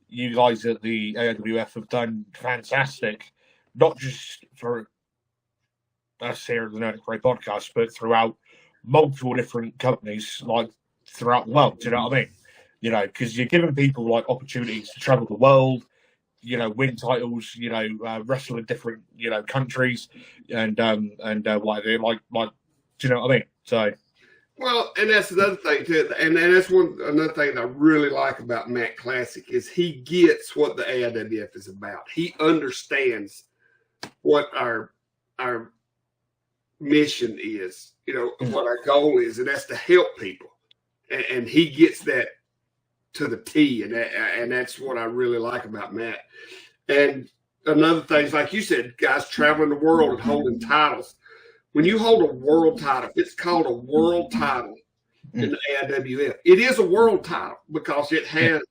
you guys at the AWF have done fantastic, not just for us here at the Nerdic Pro podcast, but throughout multiple different companies, like throughout the world. Do you know what I mean? You know, because you're giving people like opportunities to travel the world, you know, win titles, you know, wrestle in different, you know, countries, and whatever. Like, do you know what I mean? So, well, and that's another thing too, and that's another thing that I really like about Matt Classic is he gets what the AIWF is about. He understands what our mission is, you know, what our goal is, and that's to help people, and he gets that to the T, and that's what I really like about Matt. And another thing is, like you said, guys traveling the world and holding titles. When you hold a world title, it's called a world title in the AIWF. It is a world title because it has,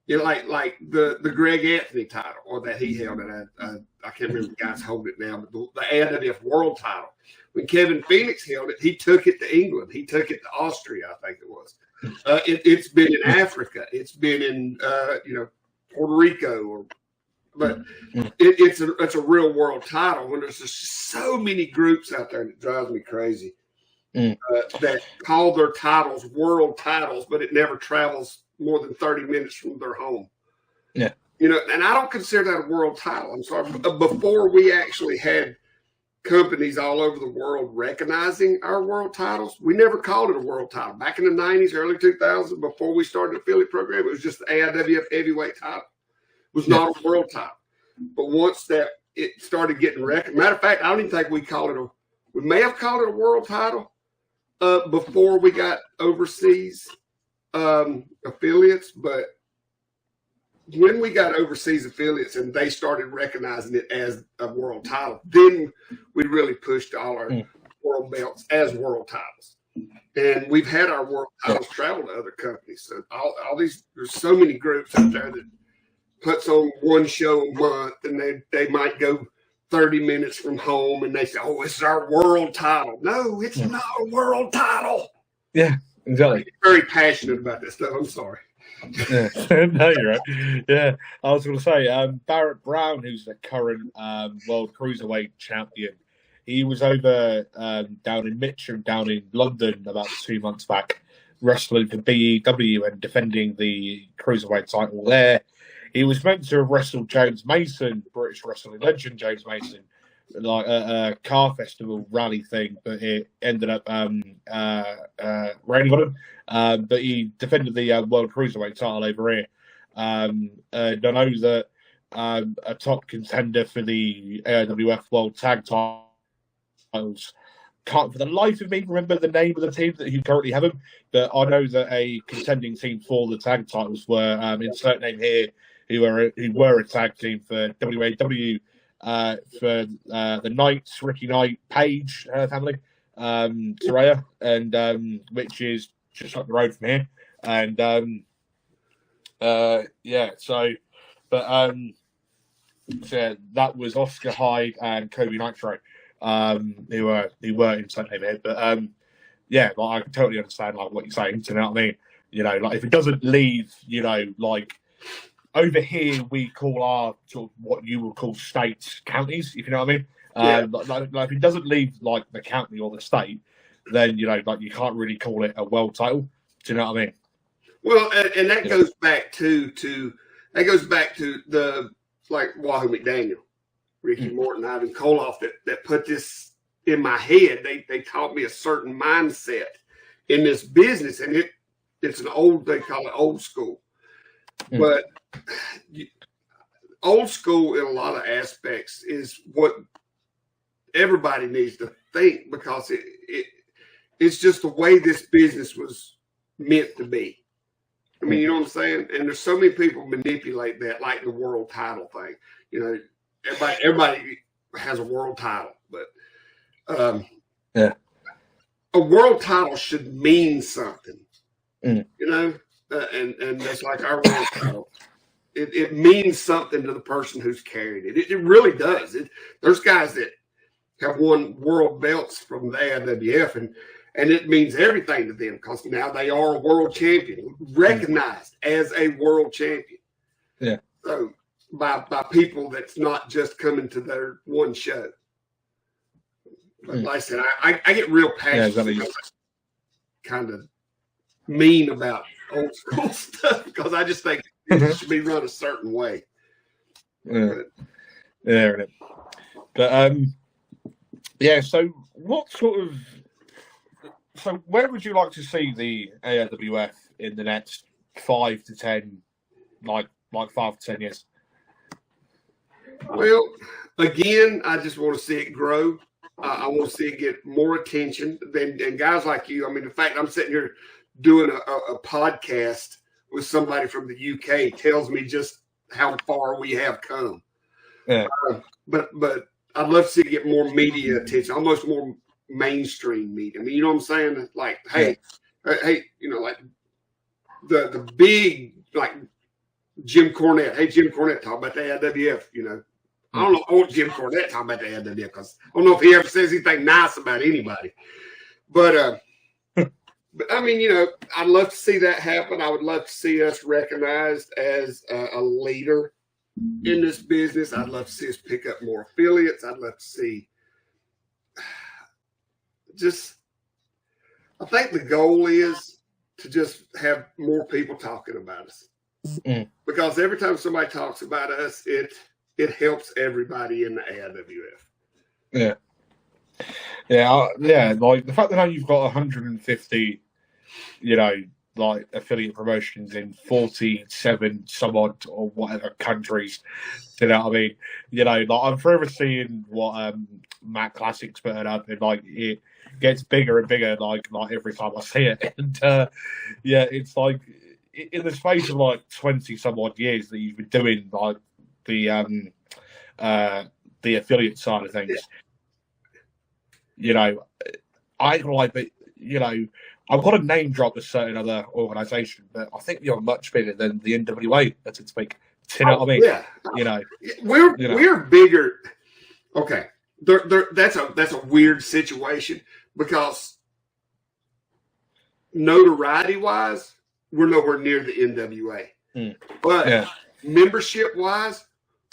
like the Greg Anthony title, or that he held, and I can't remember the guys hold it now, but the AIWF world title. When Kevin Phoenix held it, he took it to England. He took it to Austria, I think it was. It's been in Africa. It's been in Puerto Rico, but it's a real world title. When there's just so many groups out there, and it drives me crazy that call their titles world titles, but it never travels more than 30 minutes from their home. Yeah, and I don't consider that a world title. I'm sorry. Before we actually had companies all over the world recognizing our world titles, we never called it a world title. Back in the 90s, early 2000s, before we started the affiliate program, it was just the AIWF heavyweight title. It was not a world title. But once that it started getting recognized, matter of fact, I don't even think we may have called it a world title before we got overseas affiliates, but when we got overseas affiliates and they started recognizing it as a world title, then we really pushed all our world belts as world titles. And we've had our world titles travel to other companies. So all these, there's so many groups out there that puts on one show a month, and they might go 30 minutes from home and they say, "Oh, it's our world title." No, it's not a world title. Yeah, exactly. I'm very passionate about this stuff. I'm sorry. Yeah. No, you're right. Yeah, I was going to say Barrett Brown, who's the current World Cruiserweight champion. He was over down in Mitcham, down in London, about 2 months back, wrestling for BEW and defending the Cruiserweight title there. He was meant to have wrestled James Mason, British wrestling legend James Mason, like a car festival rally thing, but it ended up raining on him. But he defended the World Cruiserweight title over here. I know that a top contender for the AIWF World Tag titles, can't for the life of me remember the name of the team that who currently have them, but I know that a contending team for the tag titles were insert name here, who were a tag team for WAW for the Knights, Ricky Knight, Page family, Soraya, and which is just up the road from here, and so that was Oscar Hyde and Kobe Nitro, who were in Sunday Head, but like I totally understand like what you're saying. Do you know what I mean? Like if it doesn't leave, like over here we call our sort of what you would call states counties, if you know what I mean. Like if it doesn't leave like the county or the state, then like you can't really call it a world title. Do you know what I mean? Well, and that goes back to the like Wahoo McDaniel, Ricky Morton, Ivan Koloff that put this in my head. They taught me a certain mindset in this business, and it's they call it old school. But old school in a lot of aspects is what everybody needs to think, because it's just the way this business was meant to be. I mean, you know what I'm saying? And there's so many people manipulate that, like the world title thing. Everybody has a world title, but a world title should mean something. And that's like our world title. It means something to the person who's carried it. It really does. There's guys that have won world belts from the AIWF, and it means everything to them because now they are a world champion, recognized as a world champion. Yeah. So by people that's not just coming to their one show. But like I said, I get real passionate, kind of mean about old school stuff because I just think it should be run a certain way. So what sort of where would you like to see the AIWF in the next 5 to 10 years? Well, again, I just want to see it grow. I want to see it get more attention and guys like you. I mean, the fact I'm sitting here doing a podcast with somebody from the UK tells me just how far we have come. Yeah. But I'd love to see it get more media attention, almost more mainstream media. I mean, you know what I'm saying? Like, hey, you know, like the big, like Jim Cornette. Hey, Jim Cornette, talk about the AIWF, you know. I don't know. I want Jim Cornette talking about the AIWF because I don't know if he ever says anything nice about anybody. But I mean, you know, I'd love to see that happen. I would love to see us recognized as a leader in this business. I'd love to see us pick up more affiliates. I'd love to see I think the goal is to just have more people talking about us. Because every time somebody talks about us, it helps everybody in the AIWF. Yeah. Yeah. Like the fact that now you've got 150, you know, like affiliate promotions in 47 some odd or whatever countries. You know what I mean? You know, like I'm forever seeing what Matt Classic's putting up, and like it gets bigger and bigger like every time I see it. And yeah, it's like in the space of like 20 some odd years that you've been doing like the affiliate side of things. You know, I like, but you know, I've got to name drop a certain other organisation, but I think you're much bigger than the NWA, as it speak. You know what I mean? Yeah. You know, we're bigger. Okay, that's a weird situation because notoriety wise, we're nowhere near the NWA, but membership wise,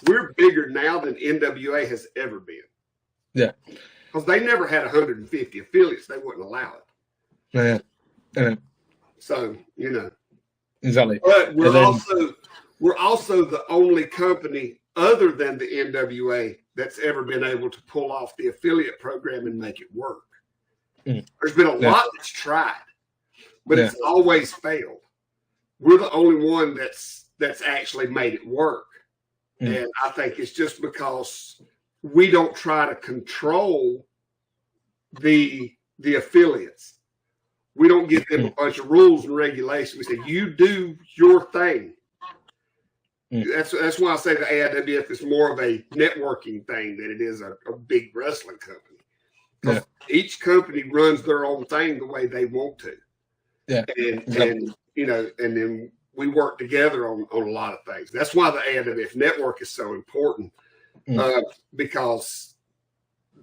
we're bigger now than NWA has ever been. Yeah, because they never had 150 affiliates; they wouldn't allow it. Yeah. So, you know. Exactly. But we're also the only company other than the NWA that's ever been able to pull off the affiliate program and make it work. There's been a lot that's tried, but it's always failed. We're the only one that's actually made it work. And I think it's just because we don't try to control the affiliates. We don't give them a bunch of rules and regulations. We say, you do your thing. That's why I say the AIWF is more of a networking thing than it is a big wrestling company. Because each company runs their own thing the way they want to. Yeah. And you know, and then we work together on a lot of things. That's why the AIWF network is so important. Because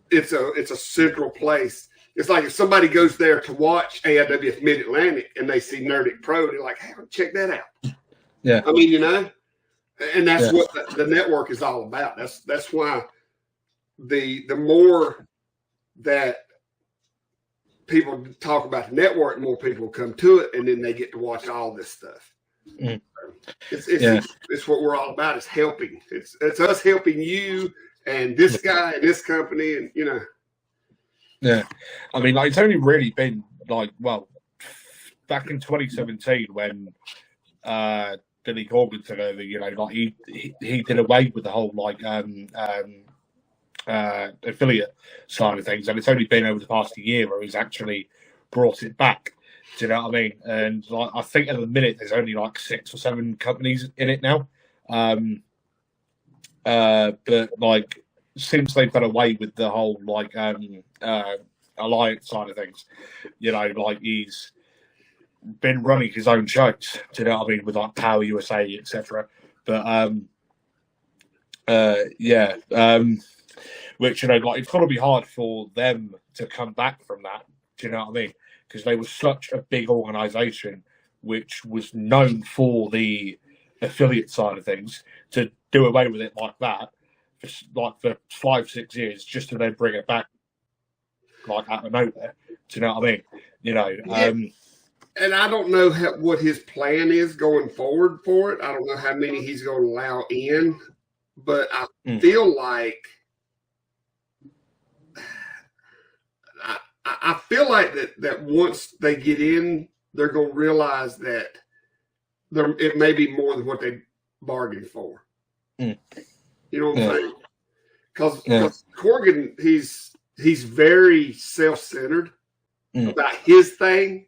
it's a central place. It's like if somebody goes there to watch AIWF Mid-Atlantic and they see Nerdic Pro, they're like, hey, check that out. Yeah. I mean, you know, and that's what the network is all about. That's why the more that people talk about the network, more people come to it, and then they get to watch all this stuff. It's what we're all about. It's helping. It's us helping you and this guy and this company, and you know. Yeah, I mean, like, it's only really been like, well, back in 2017 when Billy Corgan took over. You know, like he did away with the whole like affiliate side of things, and it's only been over the past year where he's actually brought it back. Do you know what I mean? And like, I think at the minute there's only like 6 or 7 companies in it now. But like since they've got away with the whole like alliance side of things, you know, like he's been running his own shows. Do you know what I mean? With like Power USA, etc. But which, you know, like it's gonna be hard for them to come back from that. Do you know what I mean? Because they were such a big organization which was known for the affiliate side of things, to do away with it like that for 5-6 years just to then bring it back like out of nowhere. Do you know what I mean? You know, and I don't know what his plan is going forward for it. I don't know how many he's going to allow in, but I feel like I feel like that once they get in, they're going to realize that it may be more than what they bargained for. You know what I'm saying? Because Corgan, he's very self-centered about his thing.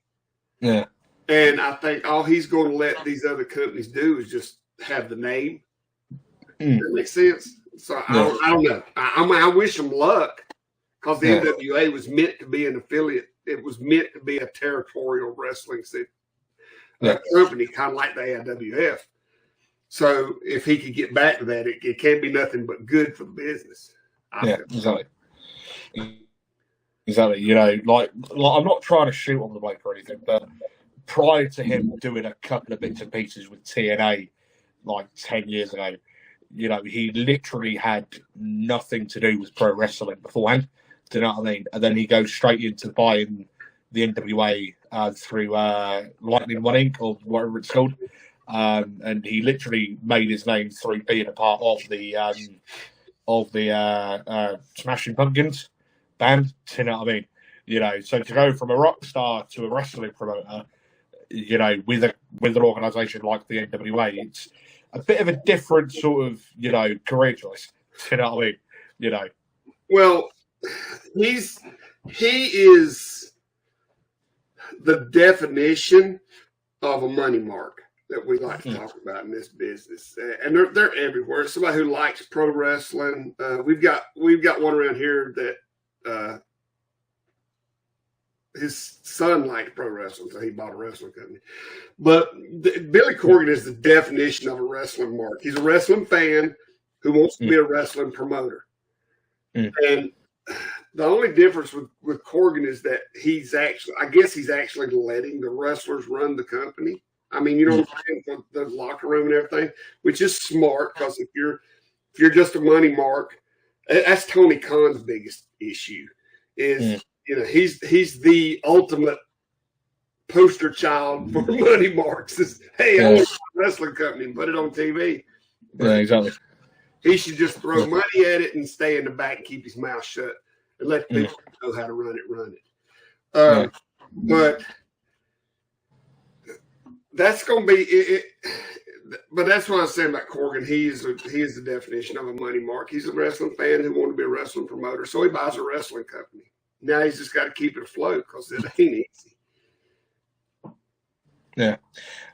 Yeah. And I think all he's going to let these other companies do is just have the name. That makes sense. So I don't know. I wish him luck because the NWA was meant to be an affiliate. It was meant to be a territorial wrestling company, kind of like the AIWF. So if he could get back to that, it can't be nothing but good for the business. Exactly. Exactly. You know, like I'm not trying to shoot on the bloke or anything, but prior to him doing a couple of bits and pieces with TNA like 10 years ago, you know, he literally had nothing to do with pro wrestling beforehand. Do you know what I mean? And then he goes straight into buying the NWA through Lightning One Inc. or whatever it's called. And he literally made his name through being a part of the Smashing Pumpkins band. Do you know what I mean? You know, so to go from a rock star to a wrestling promoter, you know, with an organisation like the NWA, it's a bit of a different sort of, you know, career choice. Do you know what I mean? You know. Well, he is the definition of a money mark that we like to talk about in this business, and they're everywhere. Somebody who likes pro wrestling. We've got one around here that his son liked pro wrestling, so he bought a wrestling company. But Billy Corgan is the definition of a wrestling mark. He's a wrestling fan who wants to be a wrestling promoter. And the only difference with Corgan is that he's actually letting the wrestlers run the company. I mean, you know what I'm saying, for the locker room and everything, which is smart because if you're just a money mark, that's Tony Khan's biggest issue is, you know, he's the ultimate poster child for money marks. Is, hey, I want a wrestling company and put it on TV. But exactly. He should just throw money at it and stay in the back and keep his mouth shut and let people know how to run it. But that's going to be it. But that's what I was saying about Corgan. He is the definition of a money mark. He's a wrestling fan who wanted to be a wrestling promoter, so he buys a wrestling company. Now he's just got to keep it afloat because it ain't easy. Yeah,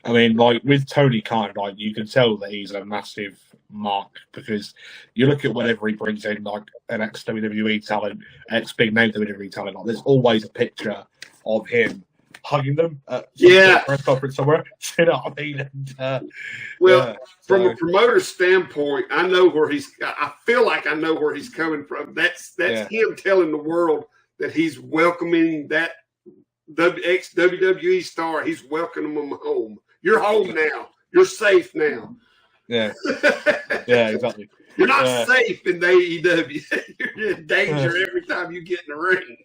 I mean, like with Tony Khan, like you can tell that he's a massive mark because you look at whatever he brings in, like an ex-WWE talent, ex-big name WWE talent. Like, there's always a picture of him hugging them at some press conference somewhere. You know what I mean? And, from a promoter standpoint, I know where I feel like I know where he's coming from. That's him telling the world that he's welcoming that ex-WWE star. He's welcoming them home. You're home now. You're safe now. Yeah. Yeah, exactly. You're not safe in the AEW. You're in danger every time you get in the ring.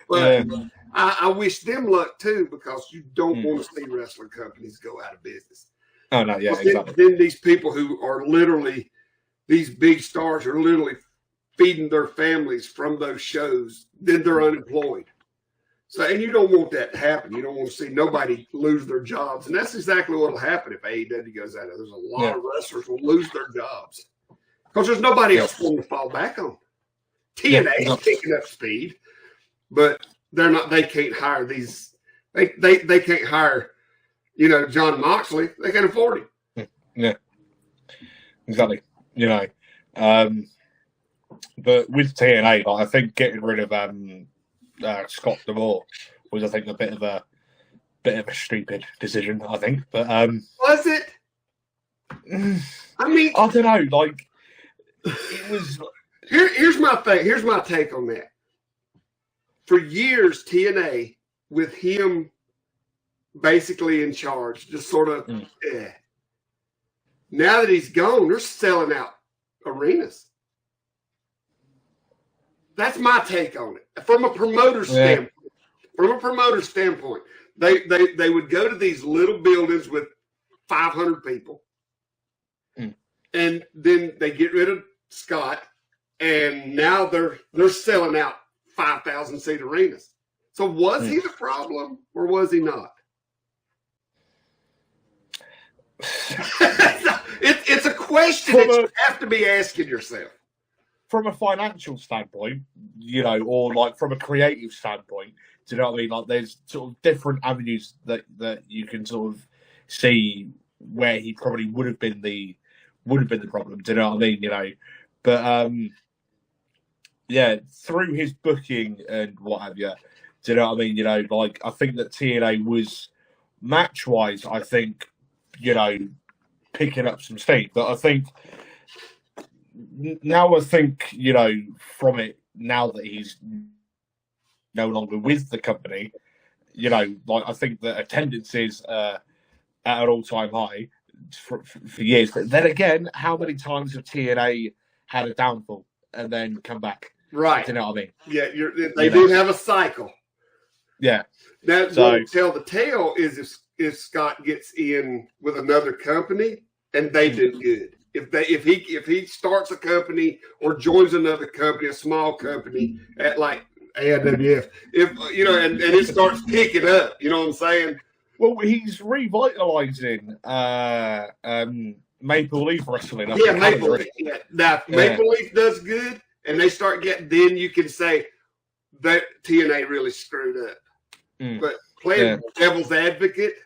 But I wish them luck too, because you don't want to see wrestling companies go out of business. Oh no, yeah, exactly. Then these people who are literally, these big stars are literally feeding their families from those shows. Then they're unemployed. So, and you don't want that to happen. You don't want to see nobody lose their jobs. And that's exactly what will happen if AEW goes out. There's a lot of wrestlers will lose their jobs because there's nobody else for them to fall back on. TNA is picking up speed, but they're not. They can't hire these. They can't hire, you know, John Moxley. They can't afford him. Yeah, exactly. You know, but with TNA, like, I think getting rid of Scott D'Amore was, I think, a bit of a stupid decision. I think, but was it? I mean, I don't know. Like, it was. Here's my thing. Here's my take on that. For years, TNA, with him basically in charge, just sort of, Now that he's gone, they're selling out arenas. That's my take on it. From a promoter standpoint. From a promoter standpoint, they would go to these little buildings with 500 people, and then they get rid of Scott, and now they're selling out 5,000 seat arenas. So was he the problem, or was he not? It's a question that you have to be asking yourself. from a financial standpoint, or like from a creative standpoint, do you know what I mean? Like, there's sort of different avenues that you can sort of see where he probably would have been the problem. Do you know what I mean? But yeah, through his booking and what have you, do you know what I mean? Like, I think that TNA was match wise, I think, picking up some steam. But I think from it, now that he's no longer with the company, like, I think that attendance is at an all-time high for years. But then again, how many times have TNA had a downfall and then come back? Right. Do you know what I mean? Yeah, they do have a cycle. Yeah. That will tell the tale is if Scott gets in with another company and they do good. If he starts a company or joins another company, a small company at like AIWF, and it starts picking up, you know what I'm saying? Well, he's revitalizing Maple Leaf Wrestling. Yeah, Maple Leaf. Yeah. Now, Maple Leaf does good, and they start getting, then you can say that TNA really screwed up. But playing devil's advocate,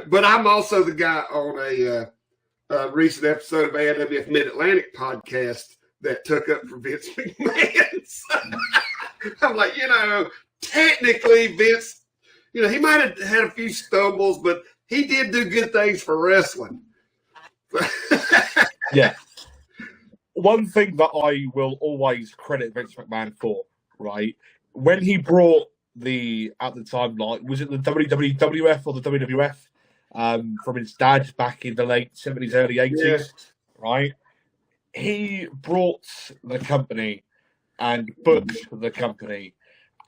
but I'm also the guy on a recent episode of AIWF Mid-Atlantic podcast that took up for Vince McMahon. So, I'm like, technically Vince, he might have had a few stumbles, but he did do good things for wrestling. Yeah. One thing that I will always credit Vince McMahon for, right? When he brought at the time, like, was it the WWF or the WWF from his dad back in the late 70s, early 80s, right? He brought the company and booked the company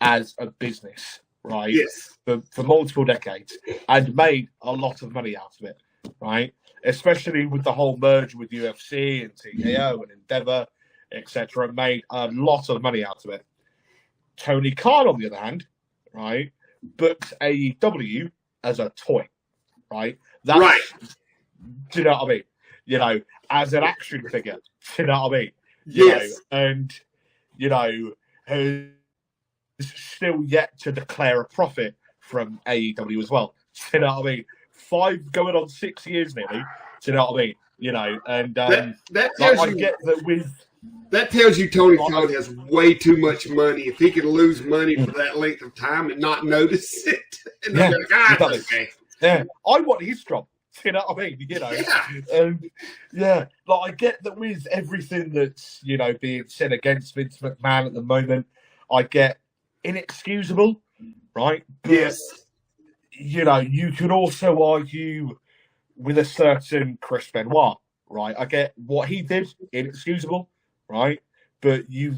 as a business, right? Yes. For multiple decades, and made a lot of money out of it, right? Especially with the whole merge with UFC and TKO and Endeavor, etc., made a lot of money out of it. Tony Khan, on the other hand, right, booked AEW as a toy, right? That's, right. Do you know what I mean? As an action figure. Do you know what I mean? Yes. And, has still yet to declare a profit from AEW as well. Do you know what I mean? 5 going on 6 years nearly. Do you know what I mean? And that tells you, I get that with... That tells you Tony Khan has way too much money. If he can lose money for that length of time and not notice it, and yeah, like, okay. Yeah, I want his job. You know what I mean? Yeah. Like, I get that with everything that's being said against Vince McMahon at the moment, I get inexcusable, right? But, yes. You could also argue with a certain Chris Benoit, right? I get what he did, inexcusable, right? But you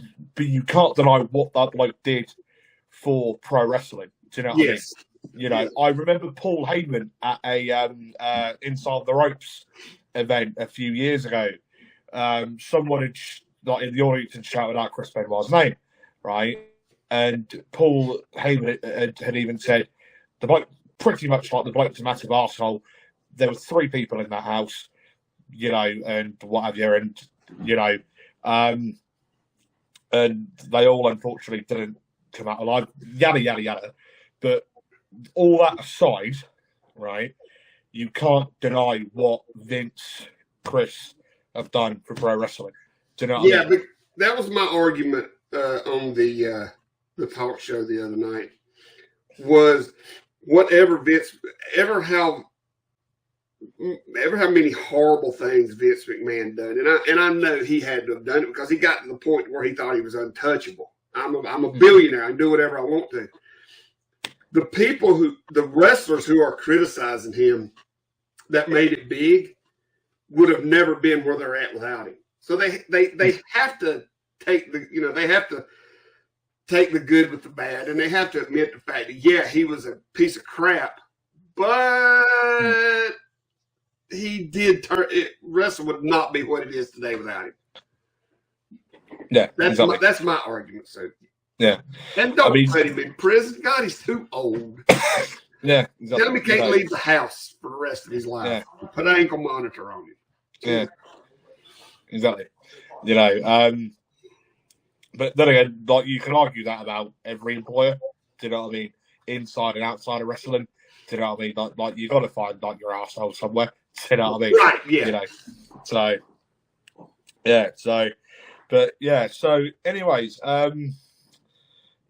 can't deny what that bloke did for pro wrestling. Do you know what I mean? I remember Paul Heyman at a Inside the Ropes event a few years ago. Someone had, like, in the audience had shouted out Chris Benoit's name, right? And Paul Heyman had even said the bloke, pretty much like the bloke's a massive arsehole. There were 3 people in that house, and what have you, and and they all unfortunately didn't come out alive. Yada yada yada. But all that aside, right? You can't deny what Vince, Chris have done for pro wrestling. Do you know what I mean? But that was my argument on the talk show the other night. Was whatever Vince ever how many horrible things Vince McMahon done, and I know he had to have done it because he got to the point where he thought he was untouchable. I'm a billionaire. I can do whatever I want to. The wrestlers who are criticizing him that made it big would have never been where they're at without him. So they have to take the good with the bad, and they have to admit the fact that he was a piece of crap, but he did turn it. Wrestling would not be what it is today without him. Yeah, that's my argument. So and don't put him in prison. God, he's too old. Yeah, tell him he can't leave the house for the rest of his life. Yeah. Put an ankle monitor on him. Yeah, exactly. But then again, like you can argue that about every employer. Do you know what I mean? Inside and outside of wrestling. Do you know what I mean? Like you got to find like your arsehole somewhere. Do you know what I mean? Right, yeah. You know. So yeah. So anyways,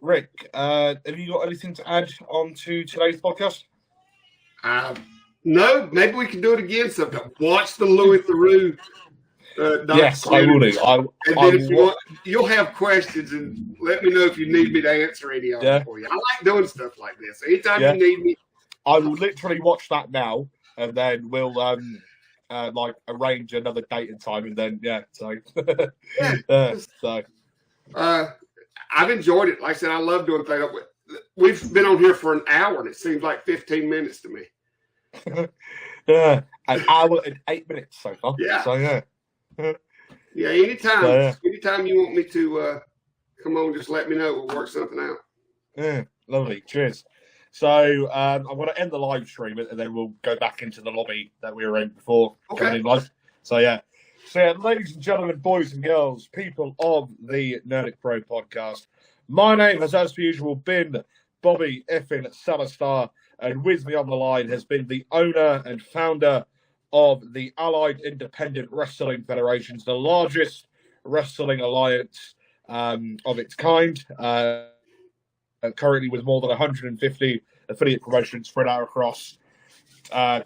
Rick, have you got anything to add on to today's podcast? No, maybe we can do it again sometime. Watch the Louis Theroux. Yes, I will do. And then if you want, you'll have questions, and let me know if you need me to answer any of them for you. I like doing stuff like this. Anytime you need me, I will literally watch that now, and then we'll like arrange another date and time, and then I've enjoyed it. Like I said, I love doing things. We've been on here for an hour, and it seems like 15 minutes to me. An hour and 8 minutes so far. Yeah. So yeah. Anytime you want me to come on, just let me know. We'll work something out. Yeah, lovely. Cheers. So I'm going to end the live stream, and then we'll go back into the lobby that we were in before coming in live. So ladies and gentlemen, boys and girls, people of the Nerdic Pro podcast, my name has, as per usual, been Bobby Effin Salazar, and with me on the line has been the owner and founder of the Allied Independent Wrestling Federations, the largest wrestling alliance of its kind, currently with more than 150 affiliate promotions spread out across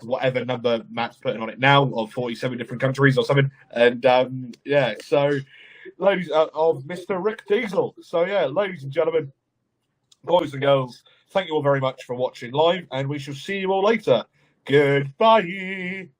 whatever number Matt's putting on it now, of 47 different countries or something. And so ladies of Mr. Rick Deezel. So ladies and gentlemen, boys and girls, thank you all very much for watching live, and we shall see you all later. Goodbye.